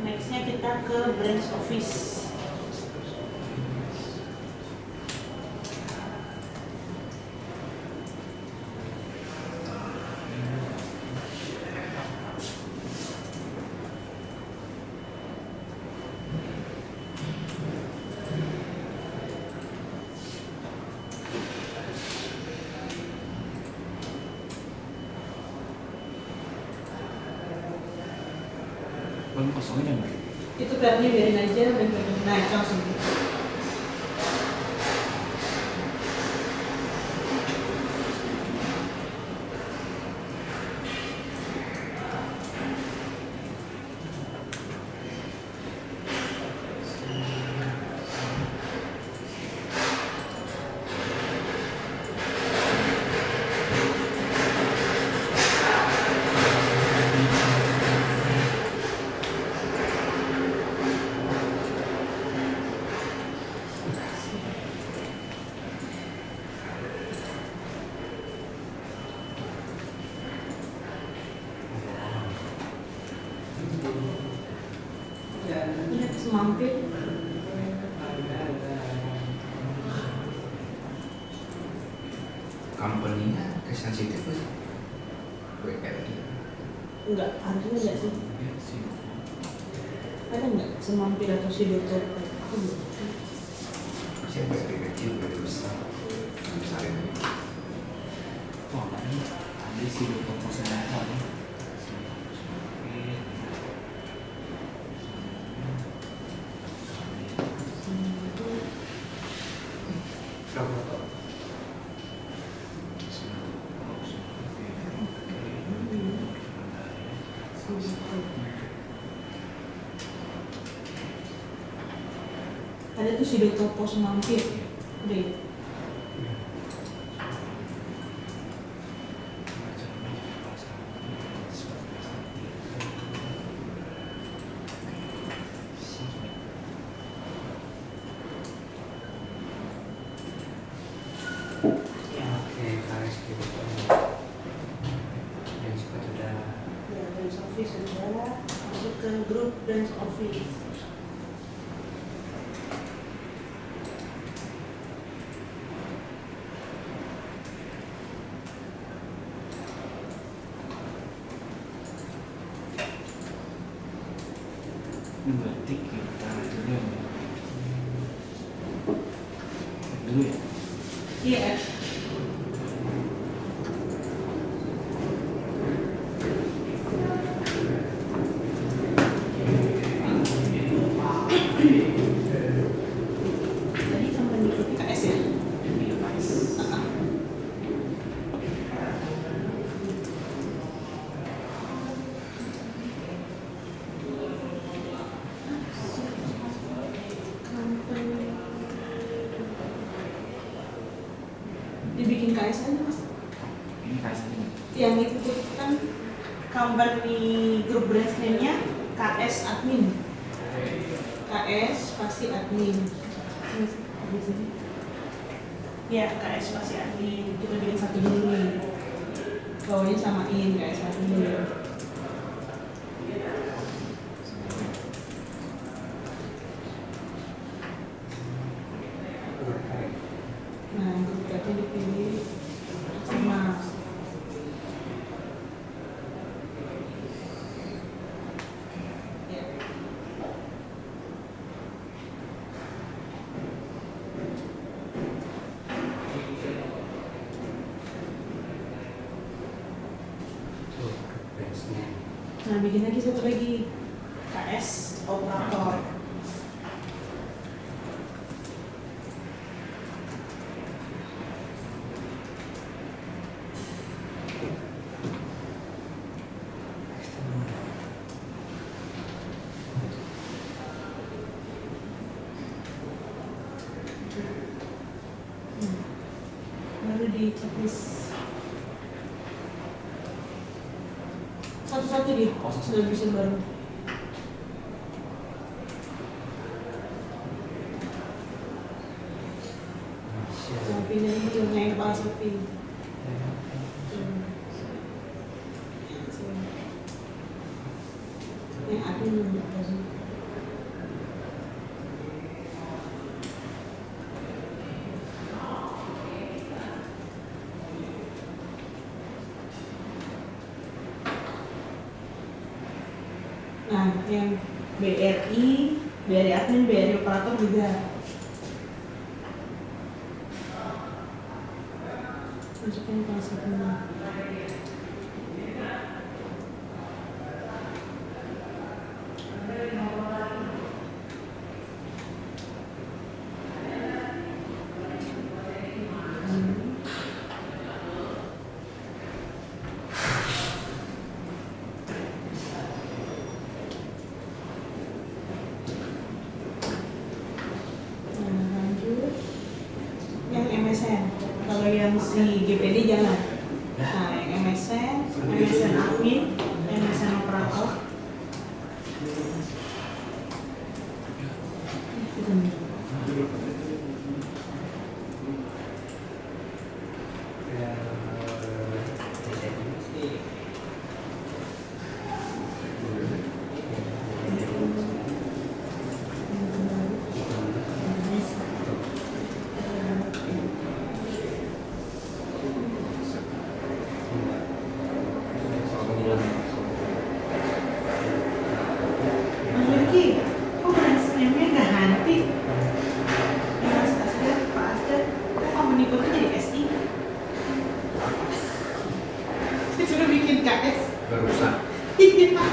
Nextnya kita ke branch office. Belum kosongnya nggak? Itu pelnya biarin aja, nah itu langsung. semampir. Company-nya sensitif nggak sih? WRI. Enggak, harusnya enggak sih. Ada enggak semampir atau Sidoto? Aku belum. Siapa WRI kecil, WRI besar, besarin aja. Wah, ini ada sih di toko senjata nih. Ada tuh Sidoto Pos Mampir. Udah ya? Oke, KS gitu. Yang suka sudah. Ya, dance office sudah masuk ke grup dance office. Ini berarti kita dulu ya. Dulu ya. Iya. Tadi company KS ya? Iya, nice. Dibikin KS aja mas. Ini kasih ini. Yang itu kan company grup brand name-nya KS Admin. KS pasti admin. Di sini. Ya, KS masih admin. Kita bikin satu dulu nih. Bawahnya samain KS admin. Nah, grup brandnya dipilih sama. Ya. Tuh, benchnya. Nah, bikin lagi satu lagi KS operator. Baru di checklist satu-satu di sudah bisa baru. Sapinya ini yang kepala sapi. Yang admin belum ada. Nah, yang BRI admin, BRI operator juga. Masukin konsepnya. Lanjut yang MSN. Kalau yang si GPD jangan. Nah, yang MSN admin, MSN operator.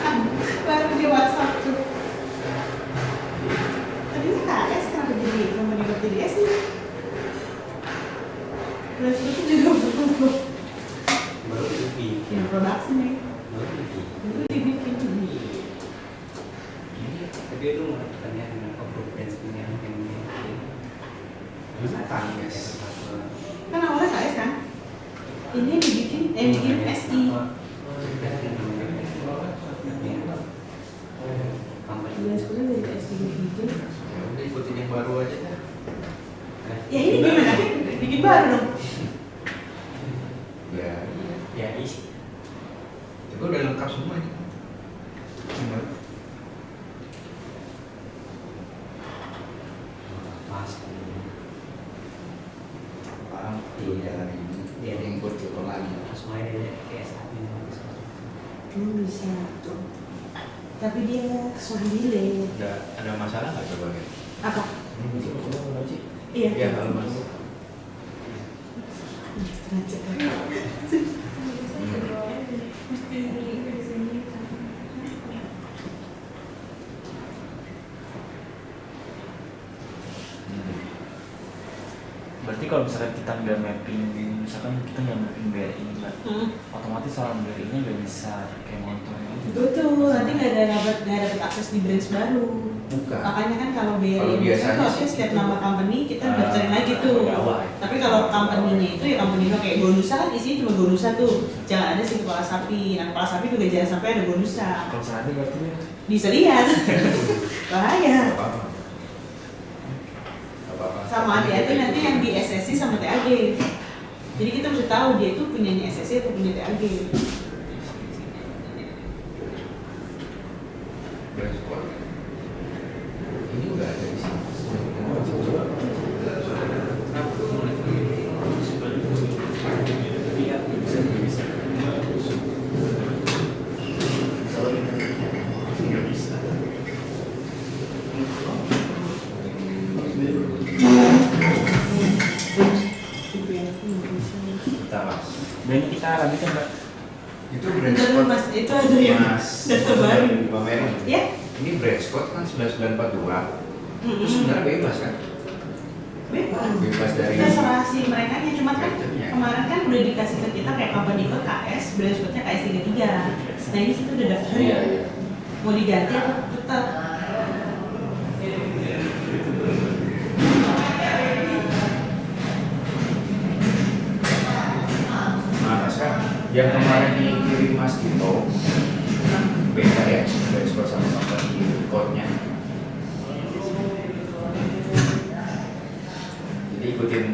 Baru di WhatsApp tuh. Tadinya KS kenapa jadi nomor jadi S nih? Terus itu juga belum Baru dibikin. yang produksi nih. Baru dibikin. Itu dibikin. Tapi itu melakukannya dengan conference yang ini. Tentang, guys. Kan awalnya KS kan? Ini dibikin SI. Bulan sekolah dari SI dibikin. Ya udah ikutin yang baru aja dah. Ya ini gimana? Bikin baru dong. Ya, Ya isi. itu udah lengkap semua ini. Semua. Mas. Paham? Iya, hari ini. Dia yang buat foto lagi. Semuanya dari KS1 ini. Bisa. Tapi dia delay. Ada masalah nggak coba lihat? Apa? Iya, Iya. halo mas. Berarti kalau misalkan kita nggak mapping, misalkan kita nggak mapping BRI mbak, otomatis orang BRI-nya nggak bisa kayak motor gitu. Betul, nanti nggak dapat akses di branch baru. Bukan. Makanya kan kalau Kalau BRI biasanya kalau sih setiap gitu. nama company kita Ah, daftarin lagi tuh. dari awal. Tapi kalau company-nya itu ya company-nya kayak bonusa kan isinya cuma bonusa tuh. Jangan ada si kepala sapi. Nah kepala sapi juga jangan sampai ada bonusa. Kalau saat ini berarti ya, Bisa lihat. Bahaya. Nggak apa-apa. Nggak apa-apa. Sama hati-hati nanti yang di SSI sama TAG. Jadi kita mesti tahu dia itu punyanya SSI atau punya TAG. Brandsport. Ini udah ada di sini. iya bisa. Nggak bisa. Kita mas. Dan ini kita lanjutkan mbak. Itu Bentar dulu, Mas, itu ada yang Mas. data baru. Pamerin. Ya? Ini Brandsport kan 9942. Itu Mm-mm. sebenarnya bebas kan? Bebas. Bebas dari. Kita serasi mereka nya cuma kan Gadgetnya. kemarin kan udah dikasih ke kita kayak company code KS, brand spotnya KS 33. Nah ini situ udah daftarin. Iya, iya. Mau diganti atau tetap? Nah, sekarang yang kemarin dikirim Mas Tito beda ya, Brandsport sama company code-nya. Jadi ikutin.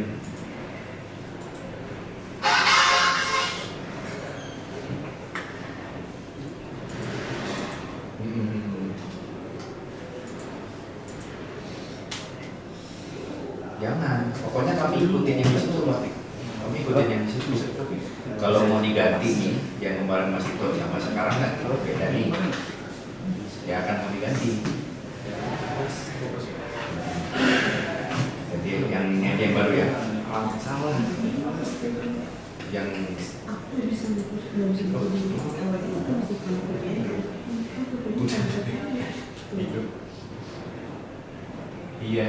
Hmm. Jangan, pokoknya kami ikutin yang di situ, Mas. Kami ikutin yang di situ. Kalau mau diganti nih, yang kemarin Mas Tito sama sekarang kan kalau beda nih, ya akan kami ganti. Jadi yang ini aja yang baru ya. Salah. Yang Aku bisa belum bisa awal itu masih hidup. Iya.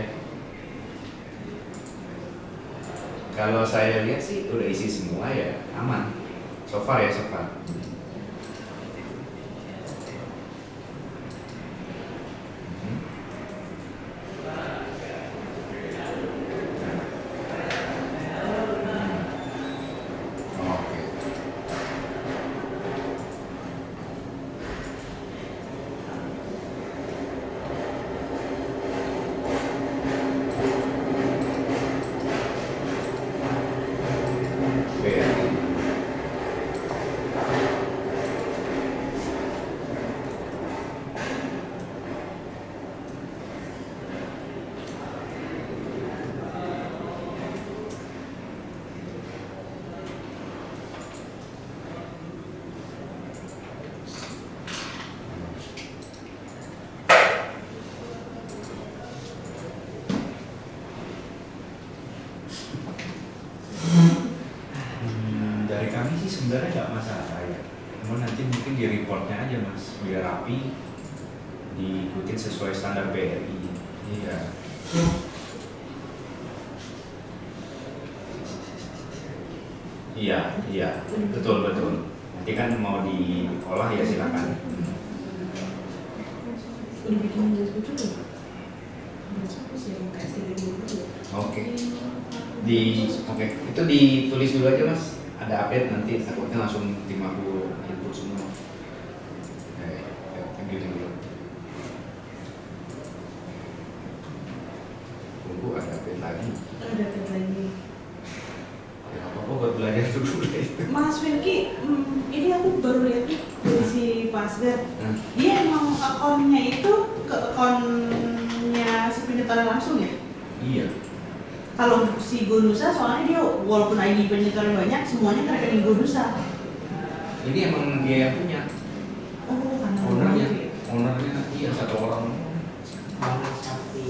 Kalau saya lihat sih udah isi semua ya, aman. So far ya, so far. Mhm. Oke. BRI. Dari kami sih sebenarnya nggak masalah ya. Cuma nanti mungkin di reportnya aja mas, biar rapi, diikutin sesuai standar BRI. Iya. Iya, betul. Nanti kan mau diolah ya silakan. Udah bikin jas baju belum? Jas apa sih yang kayak style dulu ya? Oke. Oke, itu ditulis dulu aja mas. Ada update nanti, takutnya langsung tim aku input semua. Thank you dulu. Tunggu ada update lagi. Ada apa lagi? Ya apa-apa buat belajar dulu deh. Mas Wilky, ini aku baru lihat nih dari si Pasgar. Dia emang akunnya itu ke akunnya si penyetor langsung ya? Iya. Kalau si Gonusa soalnya dia walaupun ID penyetornya banyak, semuanya ke rekening Gonusa. Ini emang dia yang punya. Oh, karena Ownernya iya satu orang. Mana sapi?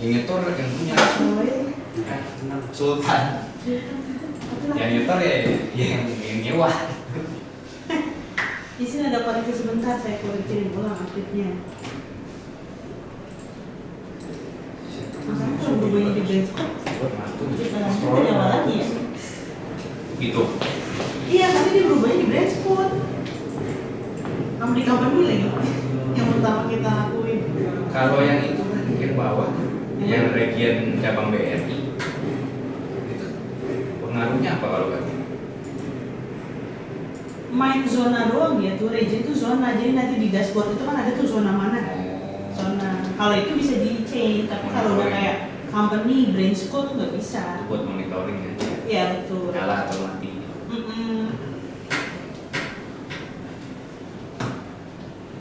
Yang nyetor yang punya. Oh, iya. Sultan. Yang nyetor ya yang nyewa. Di sini ada koreksi sebentar, saya koreksi ulang update-nya. Masa aku kalau berubahnya di Brandspot, kita lanjut dari awal lagi ya? Gitu. Iya, tapi dia berubahnya di Brandspot. Kamu di kapan dulu lagi? Yang pertama kita lakuin. Kalau yang itu kan yang bawah, yang region cabang BRI, itu pengaruhnya apa kalau kan? Main zona doang ya tuh, region itu zona. Jadi nanti di dashboard itu kan ada tuh zona mana. Zona. Kalau itu bisa di change, tapi kalau udah kayak company, brand score tuh nggak bisa. Itu buat monitoring aja. Iya betul. Nyala atau mati.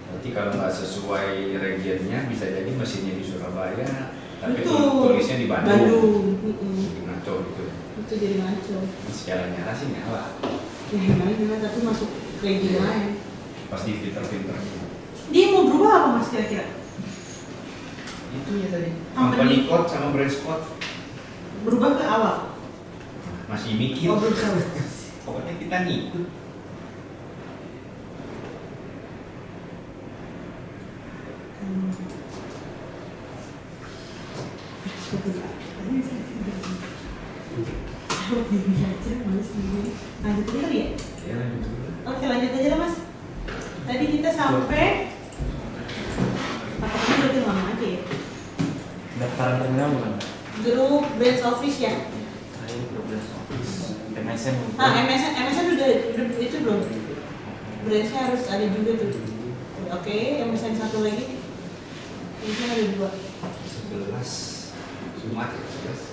Berarti kalau nggak sesuai regionnya bisa jadi mesinnya di Surabaya, tapi tulisnya di Bandung. Jadi ngaco gitu. Itu jadi ngaco. Secara nyala sih nyala. Ya gimana tapi masuk region lain. Pas di filter-filter. Dia mau berubah apa mas kira-kira? Itu ya tadi. Company. Company code sama brand code. Berubah ke awal? Masih mikir. Oh belum. Pokoknya kita ngikut. Lanjut dulu ya? Ya lanjut dulu. Oke lanjut aja lah mas. Tadi kita sampai apa berarti lama aja ya? Daftaran terminal bukan? Grup branch office ya? Saya grup branch office. MSN. MSN udah itu belum? Branchnya harus ada juga tuh. Oke, MSN satu lagi. Ini ada 2. 11 Jumat ya 11.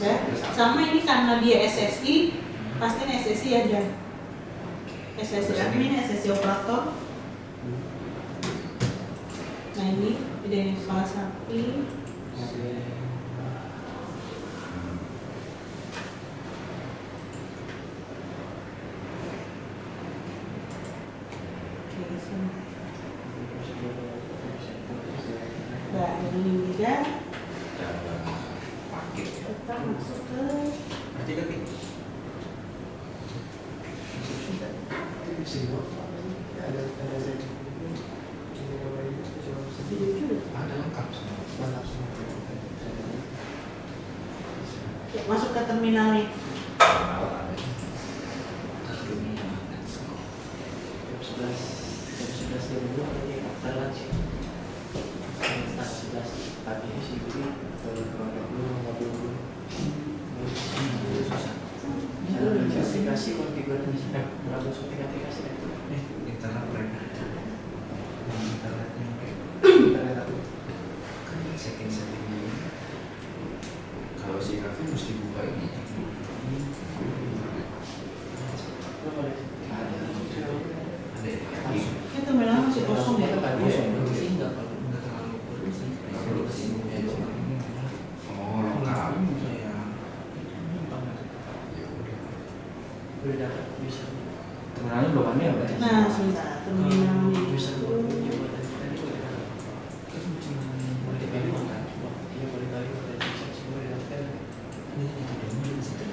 Ya, sama ini karena dia SSI, pasti SSI ada. SSI admin, SSI operator. Nah ini yang kepala sapi. Oke, sini. Nah, ini juga Paket. kita masuk ke Nanti ketik. video juga. Ada lengkap semua. Ya, masuk ke terminal nih. Kasih konfigurasi berapa seperti kasih Internet mereka. Internetnya internet aku kan setting-settingnya. Kalau si Raffi mesti buka ini. Ada ya? Ini terminal masih kosong ya? Oh, lengkap. udah dapat bisa Terminalnya belum ada ya berarti? Nah, sebentar. Terminal ini. bisa coba tadi boleh memang kan iya boleh kali udah bisa semua di daftar ini itu demo di situ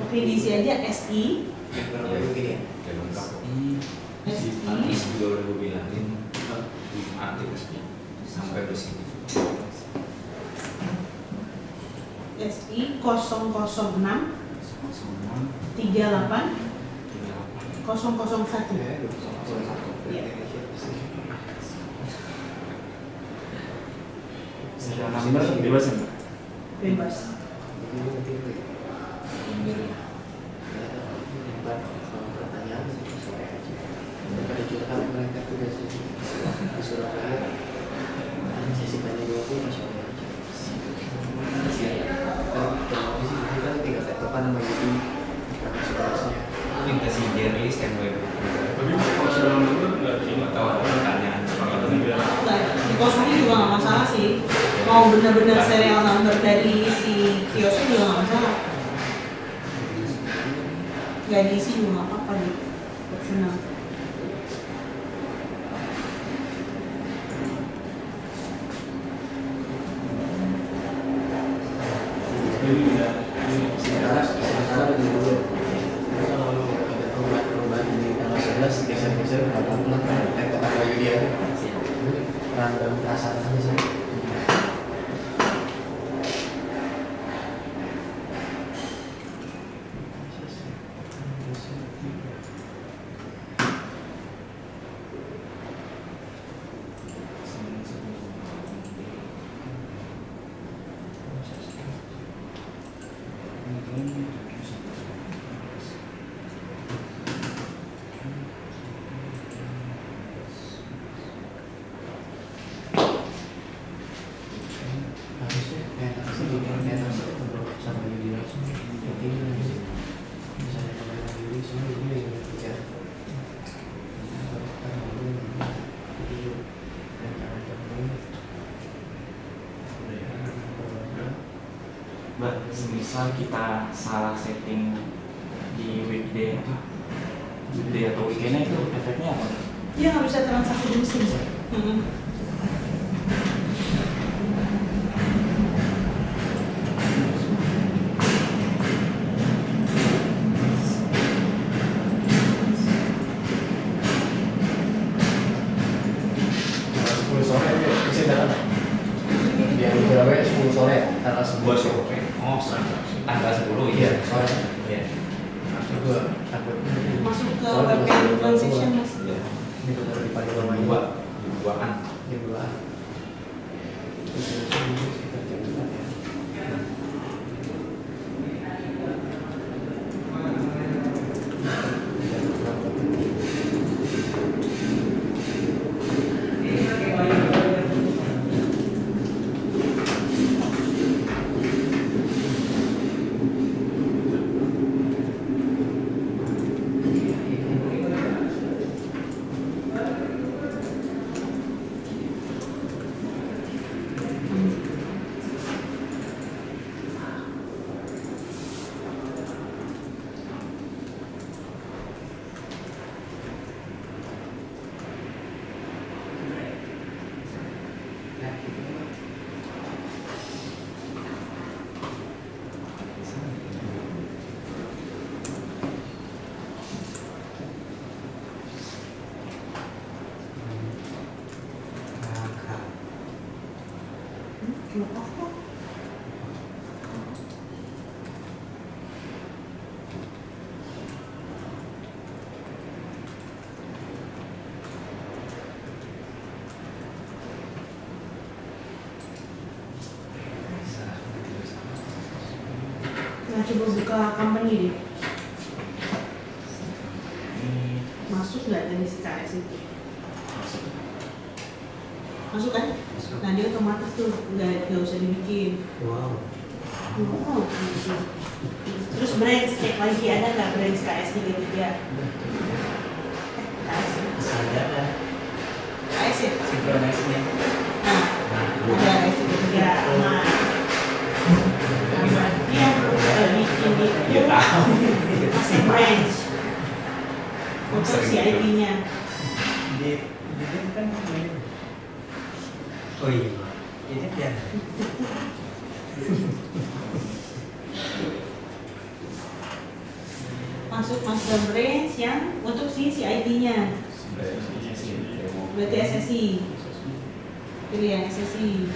Oke, diisi aja SI. Berapa begini ya? Ya lengkap kok. SI. Is juga udah gue bilangin aktif sampai di sini. SI 006 06 38 38 001. Iya. serial number bebas ya Mbak? Bebas. Minta si Jerry yang gue Tapi kalau serial number nggak ini tahu ada pertanyaan Enggak, dikosongin juga nggak masalah sih. Mau bener-bener serial number dari si kiosnya juga nggak masalah. Nggak diisi juga nggak apa-apa gitu. Opsional. Jadi ya, ini Sementara begini dulu. Kalau ada perubahan di tanggal 11 geser-geser berapa bulan kan tempat lagi dia. Random perasaan aja sih. Harusnya pentasnya juga pentasnya sama Yudi langsung. Mungkin misalnya sama Yudi semua ini yang kerja. Mbak, semisal kita salah setting di weekday atau weekendnya itu efeknya apa? Dia nggak bisa transaksi di mesin. Kalau 10 sore dia bisa datang. Biar di Surabaya 10 sore ya, tanggal 11 sore. Oh, tanggal 10 iya. Sore. Iya. Maksud gua takut. Masuk ke WPN transaction mas. Iya. Ini betul di pagi Jam rumah 2, jam 2-an. Jam 2. Terus ini sekitar jam 4 ya. Kenapa kok? Nah, coba buka company deh. Ini Masuk nggak dari si KS itu? masuk. Masuk kan? Nah, dia otomatis tuh nggak usah dibikin. Wow. Oh, gitu. Terus branch cek lagi ada nggak branch KS33? KS ya? Sadar KS ya? sinkronisnya. Nah, ada KS33. Nah, dia bikin di Iya tahu. masih branch untuk si ID-nya. Di kan ini. Oh iya. Ini dia. masuk master branch yang untuk si IT-nya. Berarti SSI. Pilih yang SSI.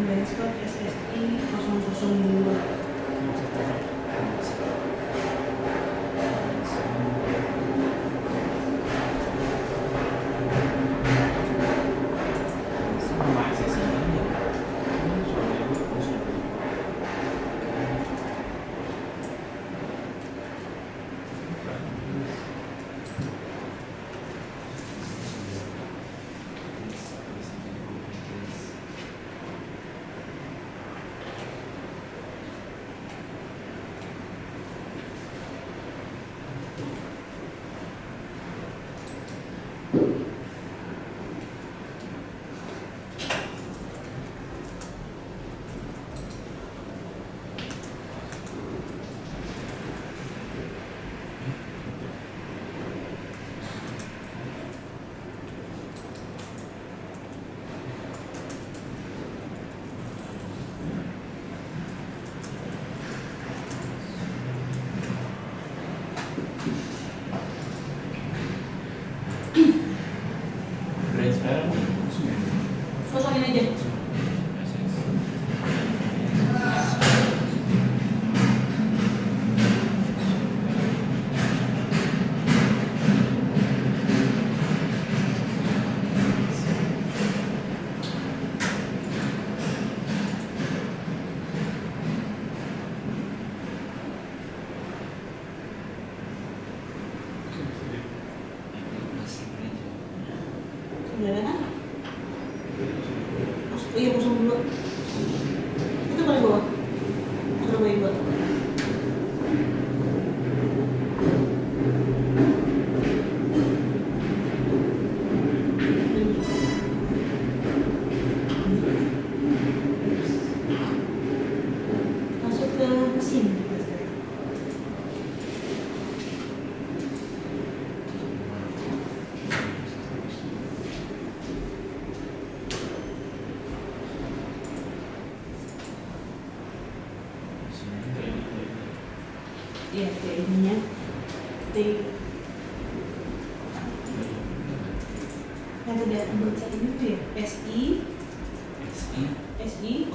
Branch code SSI 002. Kosongin aja. Udah ada kan? Iya, 02. Itu paling bawah. Surabaya 2. Masuk ke mesin. Iya, TI-nya. Yang ada baca ini tuh ya, SI 006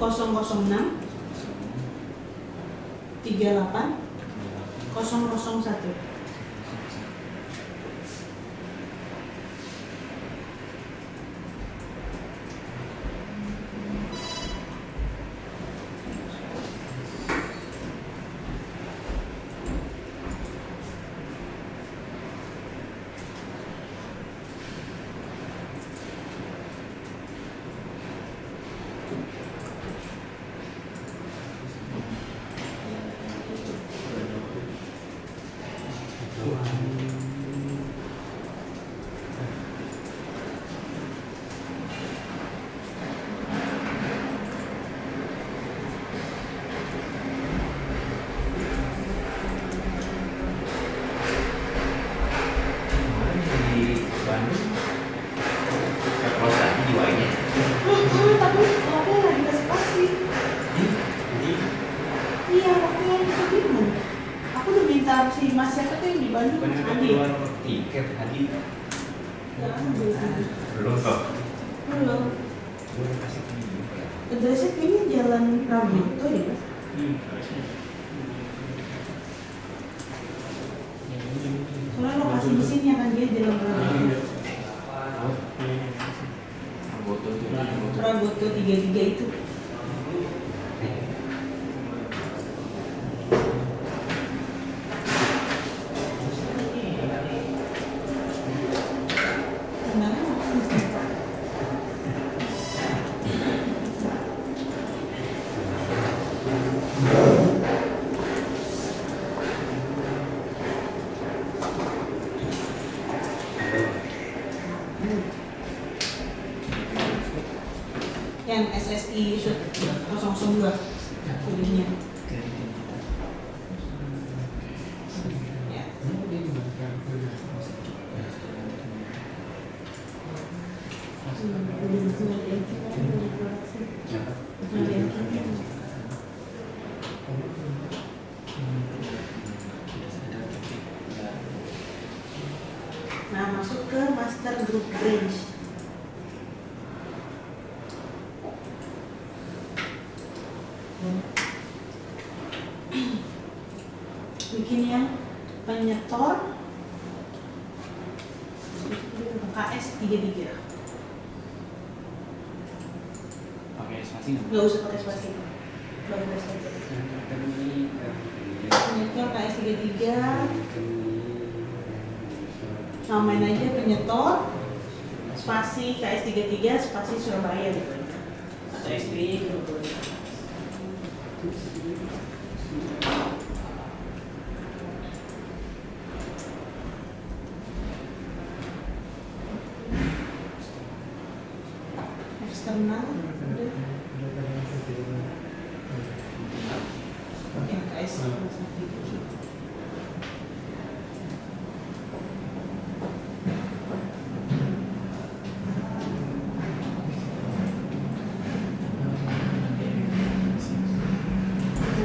38 001. Si Mas siapa tuh yang di Bandung? Bukan Andi. keluar tiket Adi. Belum kok. Belum. Belum kasih juga. Addressnya kayaknya Jalan Pramuto ya, Mas? Soalnya lokasi mesinnya kan dia Jalan Pramuto. Praboto 33 itu. yang SSI 002 studionya. Ya. Nah, masuk ke master group branch. Bikin yang penyetor KS33. Pakai spasi nggak? Nggak usah pakai spasi. Bagus saja. Penyetor KS33. Namain aja penyetor spasi KS33 spasi Surabaya gitu atau SBY gitu. Eksternal udah yang KS33.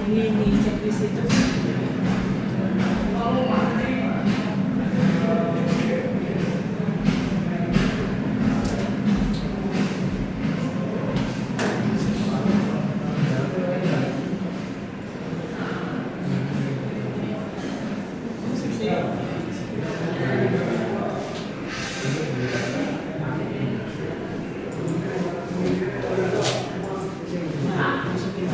Ini di checklist itu. Nah, masukin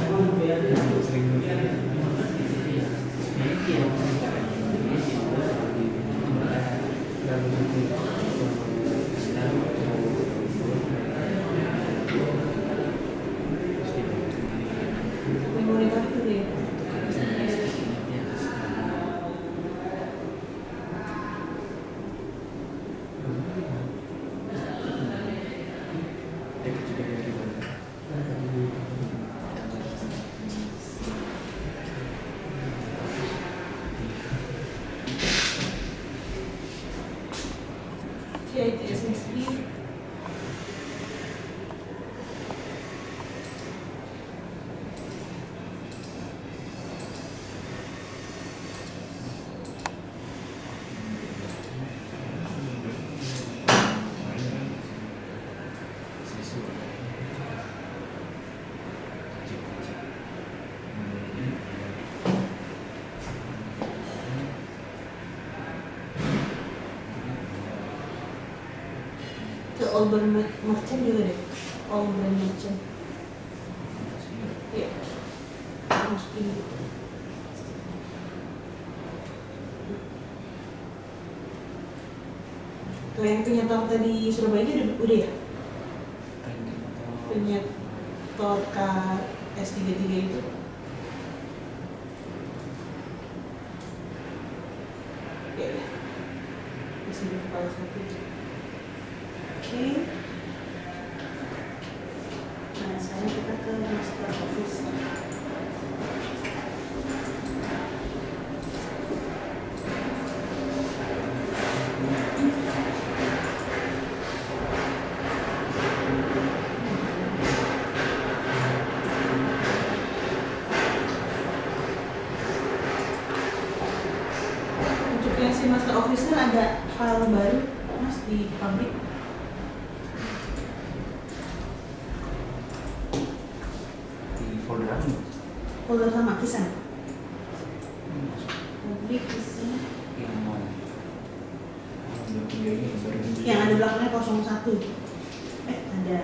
memori card dulu ya. Ya itu SSD. Ke all brand merchant juga deh, all brand merchant. Iya, masukin gitu. Tuh yang penyetor tadi Surabaya itu udah ya? Penyetor KS33 itu. Ya, ya. Masih di kepala satu. Oke. Nah, sekarang kita ke master office. Untuk yang si master office ada file baru, Mas, di public. Folder apa nih? Folder sama kisan. Public kisan. Yang mana? Yang 23 ini baru Yang ada belakangnya 01. Ada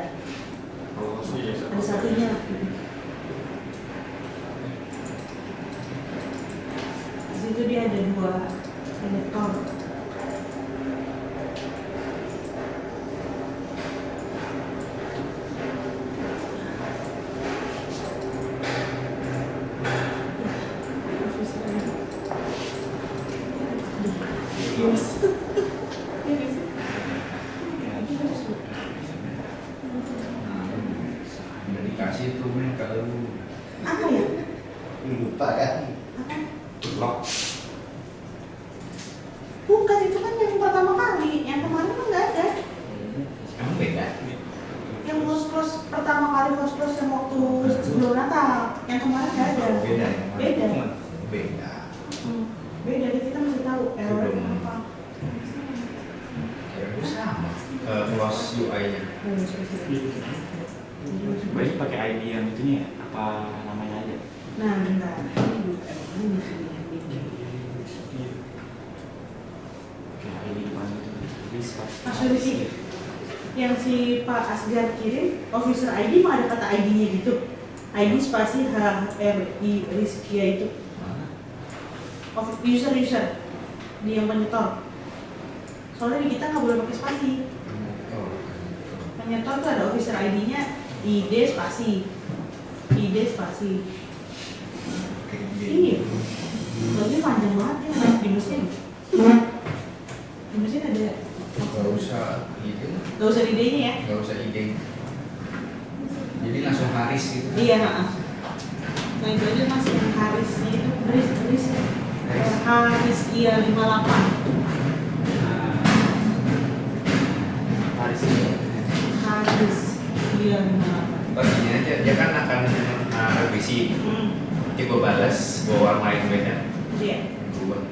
Oh, iya. ada satunya. Di situ dia ada 2 konektor. Yes. lupa kan. Apa? Lock. Bukan, itu kan yang pertama kali. Yang kemarin kan nggak ada. Emang beda? Yang close pertama kali close yang waktu sebelum Natal. Yang kemarin nggak ada. Beda ya? Beda. Beda. Beda, kita masih tahu error Belum. apa. Ya udah sama. Close UI-nya. Berarti pakai ID yang itu nih ya? Apa namanya aja? Nah, bentar. Ini dulu. Ini Kayak ID depan itu. Bisa. Maksudnya sih, yang si Pak Asgar kirim, officer ID mah ada kata ID-nya gitu. ID spasi HRI Rizkia itu. Mana? User di yang penyetor. Soalnya di kita nggak boleh pakai spasi. Oh. Penyetor tuh ada officer ID-nya ID spasi. ID spasi. Iya. Soalnya panjang banget ya di mesin. Di mesin ada. Gak usah ide, Gak usah di D-nya ya. gak usah ide. Jadi langsung Haris gitu. Iya. Nah itu aja mas yang Harisnya itu Haris. Haris iya 58. Haris ini. Haris iya 58. Pastinya aja, dia kan akan revisi. Nanti gue balas, gue warnain beda. Iya. Berubah.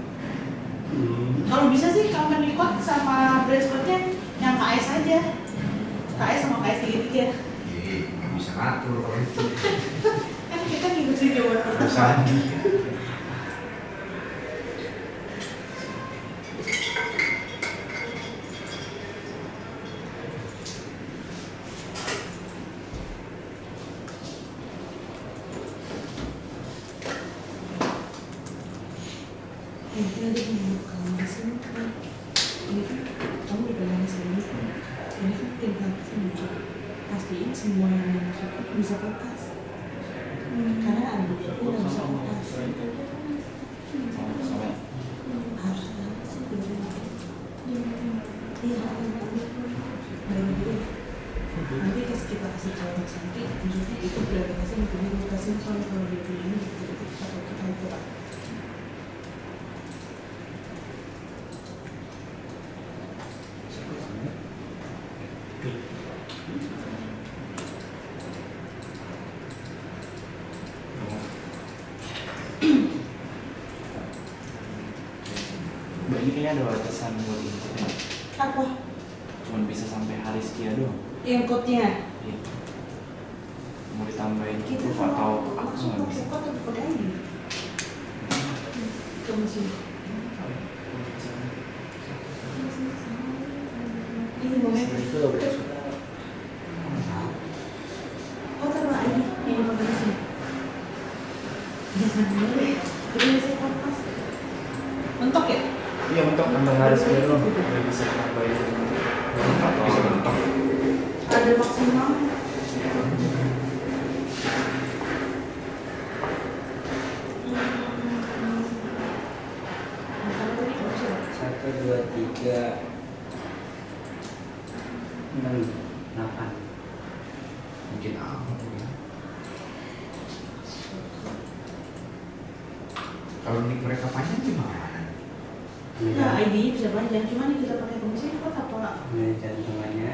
Kalau bisa sih company code sama branch code-nya yang KS aja. KS sama KS 33. Iya, nggak bisa ngatur kalau itu. Kan kita ngikutin jawaban pertama. Perusahaan. Nanti ada yang kamu di sini kan. Ini kan kamu dipegang di sini. Ini kan tinggal sini. Pastiin semua yang masuk bisa kertas. Karena ada di sini nggak bisa kertas. Sama-sama. Harus ada sih dulu. Iya. Dari dulu. Nanti kita kasih tahu Mas Santi, maksudnya itu prioritasnya mungkin kita kasih kalau dia pilih ini atau kita itu Pak. Mbak ini kayaknya ada batasan buat ini. Apa? Cuman bisa sampai hari sekian doang. Yang code-nya? Iya. Mau ditambahin Kita huruf atau kalau aku masuk nggak bisa. ke kode atau kode ID? Ke mesin. Ini momennya. Itu lo udah suka. Oh, taruh ID yang pakai mesin. Jangan dulu ya. Jadi saya kompas. Mentok ya? Iya mentok hari sekian doang. Udah bisa tambahin huruf atau Bisa mentok. Ada maksimal. Satu, dua, tiga, enam, delapan. Mungkin apa ya? Kalau nick mereka panjang gimana? Nah, ID-nya bisa panjang, cuma nih kita pakai mesin kok apa? Ini cantumannya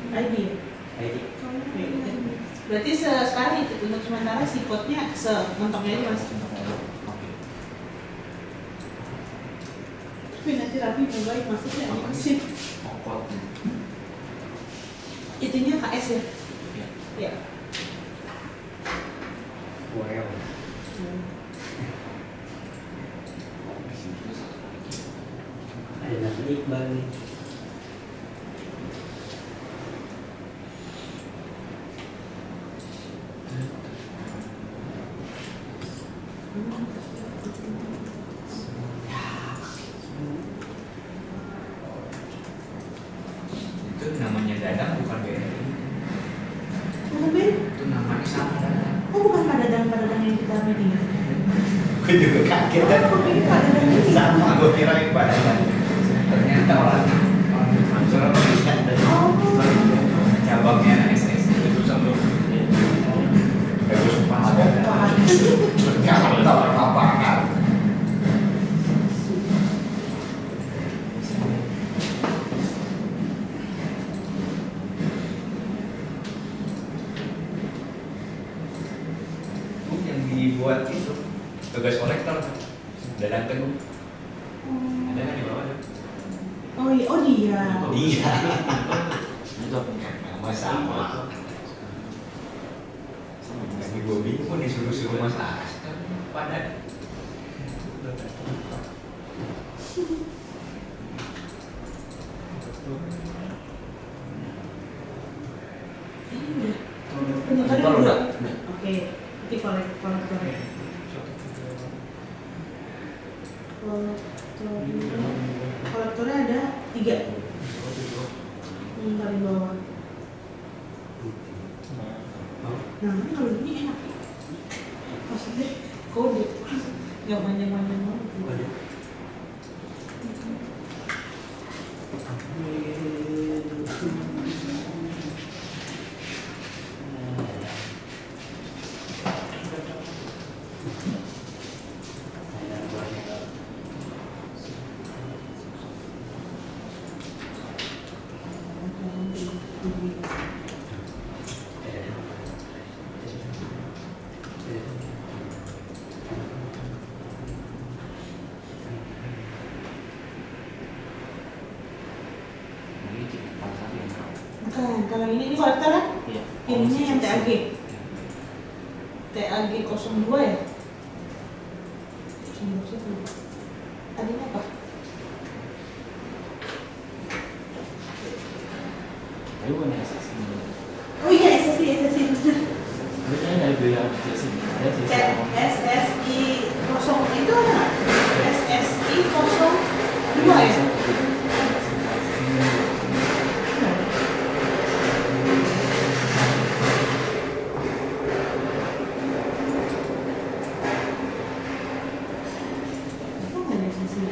ID ya? ID. Berarti sekarang itu untuk sementara si code-nya sementoknya aja mas. Tapi nanti rapi cobain masuknya di mesin. pokok. Itunya KS ya? Iya. Iya. Wow. Ada nama Iqbal nih. Itu namanya Dadang bukan BRI. Bukan Ben? Itu namanya sama Dadang. Oh bukan Pak Dadang yang kita meeting ya? Gue juga kaget Oh, aku pikir Pak Dadang ini. sama gue kirain Pak Dadang. Ternyata orang Surabaya Oh. cabangnya SS itu sama. Bagus Pak. Pak. Jangan tahu oh dia. Dia Itu apa? sama. Lagi gue bingung disuruh-suruh masak pada. Ini udah. Kalau udah. Oke, nanti kolektornya. Kolektornya ada 3 yang paling bawah. Nah, ini kalau ini enak. Maksudnya kode, nggak panjang-panjang banget. Bukan, kalau ini kolektor kan? Iya. Ininya yang TAG. TAG 02 ya? 02 siapa? Tadinya apa? Tapi bukan SSI. Oh iya, SSI. Tapi kayaknya dari beli yang SSI. Ada sih. SSI 0 itu ada nggak? SSI 02 ya? Kok nggak ada SSI 0?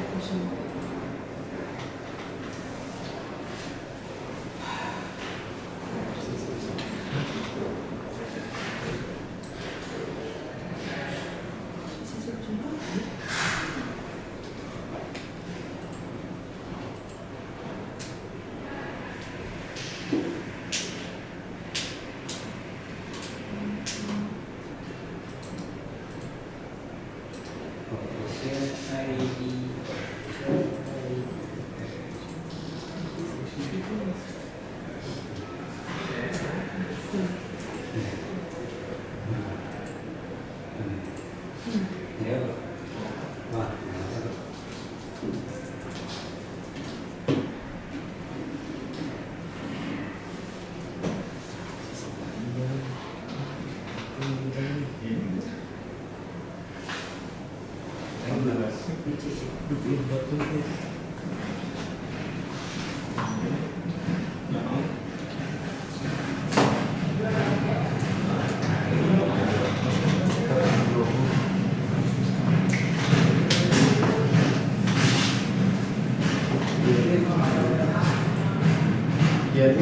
Jadi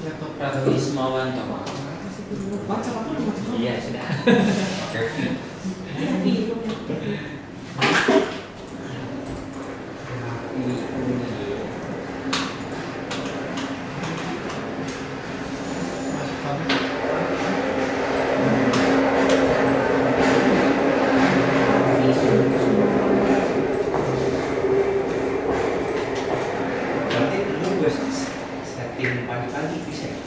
Laptop Pratama Ismawanto. WhatsApp aku udah masuk. Iya sudah. Kevin. Berarti lu gue setting pagi-pagi bisa ya?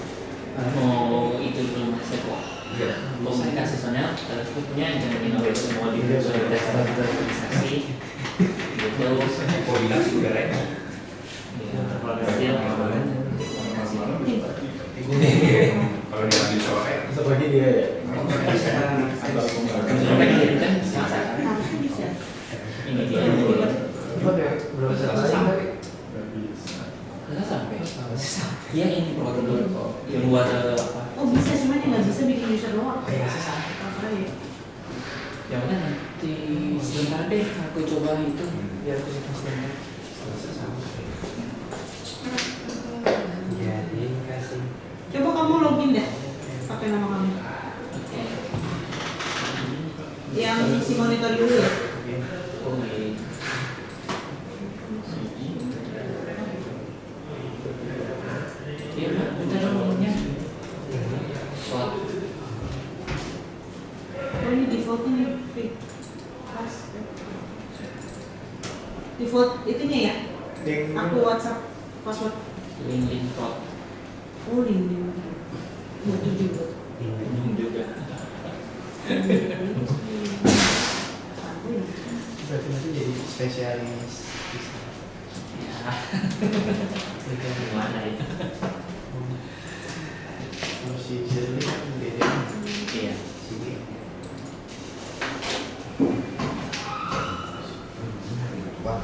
Mau itu belum masuk kok. Iya. Komunikasi soalnya terus punya yang itu mau divisualisasi gitu. Kok bilang sih udah ready. Dia komunikasi. Kalau diambil sore, sebagai dia ya. Sebenarnya kan masak. Harusnya bisa. Ini dia. Berapa sampai. Nggak sampai. Iya ini prosedur yang buat apa? Oh bisa, cuman yang nggak bisa bikin user doang. Iya. Apa ya? Ya udah nanti sebentar deh aku coba itu biar aku simpan sebentar. Jadi kasih. Coba kamu login deh, pakai nama kamu. Oke. Yang isi monitor dulu ya. Oh iya. Iya Mbak, bentar nomornya. Wah, Oh ini defaultnya nih, Fit. Default itunya ya? Aku WhatsApp password. link kok Oh, ini. Buat juga. juga. Berarti nanti jadi spesialis. Ya. Gimana itu? Kalau si Shirley kan beda. Iya. Sini. Wah.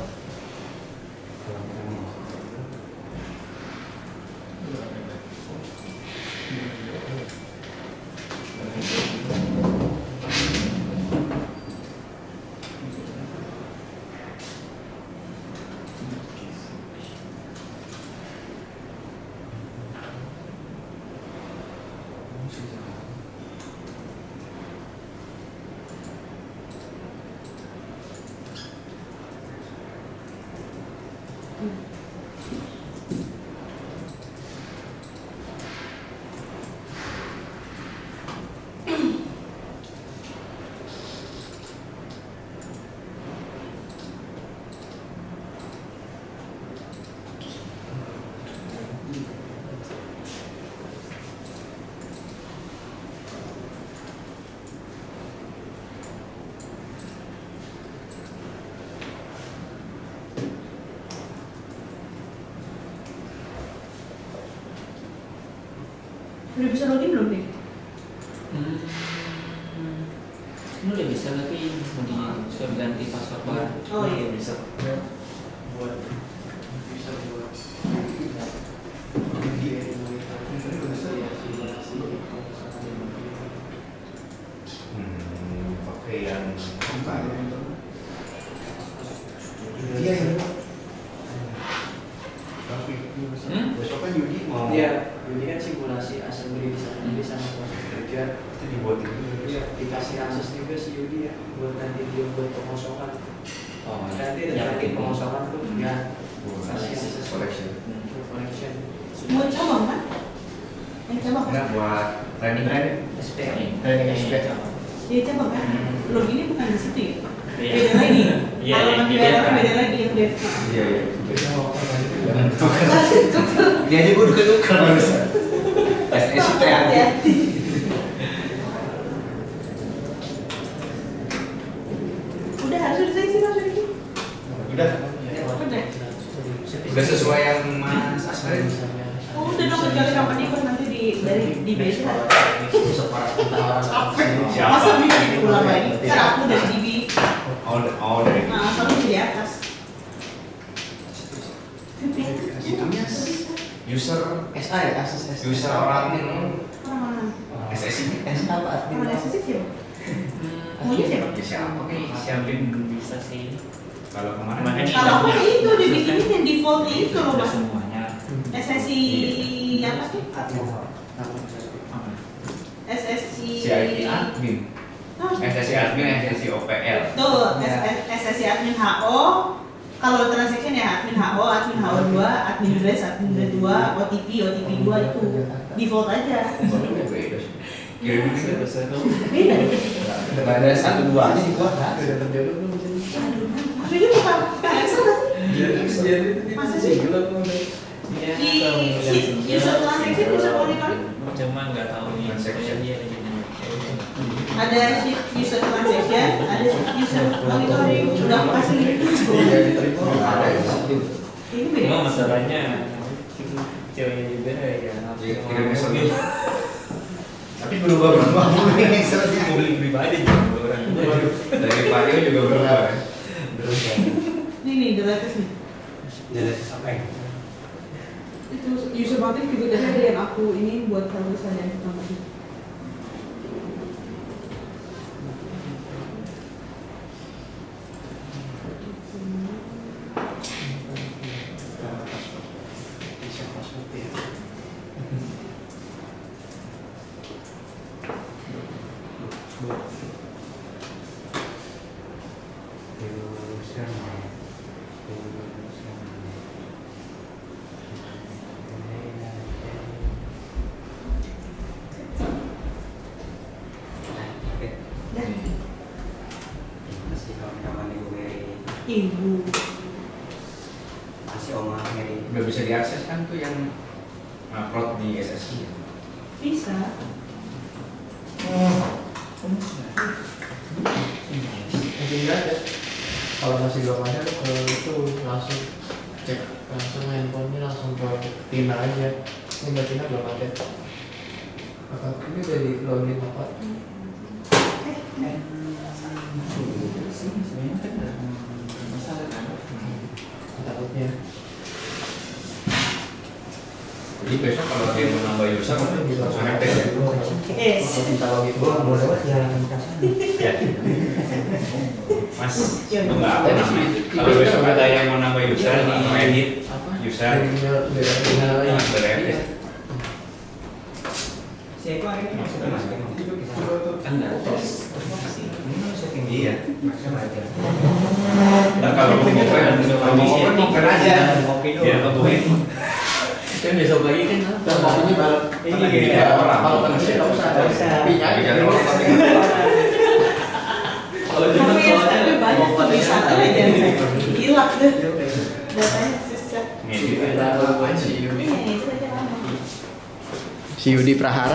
Udah bisa login belum nih? Ini udah bisa tapi mau sudah ganti password baru. Oh iya. Bisa. Buat bisa buat dia Pakai yang apa? Iya ini. Besok kan Yudi mau. Iya, ini kan simulasi assembly di sana jadi sama proses kerja. Itu dibuat ini. Iya, dikasih akses juga si Yudi ya buat nanti dia buat pengosongan. Oh, Nanti ya, nanti pengosongan tuh ya kasih Kasih akses collection. collection. Buat cabang kan? Yang cabang kan? Enggak buat training. SPM. Iya cabang kan? Loginnya bukan di situ ya? Iya. Beda lagi. Iya, Kalau yang nanti beda beda kan. beda lagi yang dev. Iya iya. Beda apa lagi? Jangan tukar. Dia aja gue tukar barusan. SSTAD. Hati-hati. Udah harus udah sih Mas Riki. Udah. Udah. Udah sesuai yang Mas Asrin. Oh udah dong kecuali kapan ikut nanti di base lah. Masa bikin ulang lagi? Kan aku dari DB. Oh dari Nah, soalnya di atas. itunya user SA ya, akses SA. user orang Orang mana? SSI. SA apa admin? Orang SSC siapa? Maunya siapa? Ya siapa nih? Siapa belum bisa sih? Kalau kemarin Makanya Kalau aku itu dibikinin yang defaultnya itu loh Udah Mas. semuanya. SSI apa sih? Admin. Apa? SSI. CIT admin, Oh, SSI admin, SSI OPL. Tuh, Ya. SSI admin HO. Kalau transaction ya admin HO, admin HO2, admin address, admin address 2, OTP 2 itu default aja. Beda sih. Kirim Beda. Nggak ada satu dua Ini sih. gua udah terjadi belum di sini? Aduh, maksudnya bukan Excel kan sih? Masa sih? Gila gua udah. Iya, Di kalau user transaction bisa monitoring. Cuma nggak tahu nih. Transaction. Dia lagi Ada sheet user transaction, ada sheet user monitoring. Udah aku kasih link. Iya diterima. Ada ya. Ini beda. Cuma masalahnya ceweknya juga ya. Kirim SMS. Tapi berubah-berubah ini selesai. Mau beli pribadi juga orang. Dari Mario juga berubah. Ini nih, the latest nih. Jadi apa ya? Itu user monitoring juga tadi ada yang aku ini buat kalau misalnya yang pertama sih. Bisa password ya. Dah. Ibu. Masih oma ngeri. Udah bisa diakses kan tuh yang upload di SSI ya? Bisa. Masih nggak ada. Kalau masih belum ada, itu langsung cek langsung handphonenya langsung ke Tina aja. Ini Mbak Tina belum ada. Apa ini dari login apa? sih sebenarnya kan nggak masalah kan. Takutnya. Jadi besok kalau dia mau nambah user langsung aktif ya? Yes. Kalau minta login Gua doang, mau boleh. lewat jalan kasar. Ya. Mas, Ya, lu nggak apa sih? Kalau besok ada yang mau nambah user, mau edit Apa? user, Dari email aja. nah, beres. Si Eko hari ini masuk ke masuk Kan nggak tes. ini setting dia. Masuk aja. Dan kalau mau ngobrol aja. Ngopi Ya, dulu. kebuhin. Kan besok lagi kan dan waktunya bareng. Ini Lagi gini, bicara orang. Kalau kondisi nggak usah. Nggak usah. Pinya aja. Bicara orang tapi Kalau Tapi cuma ya soalnya tapi banyak mau tuh kontennya wisata ada. aja. Gila deh. Datanya susah. ngedit. Ada apa sih? Iya, itu aja lama. Si Yudi Prahara.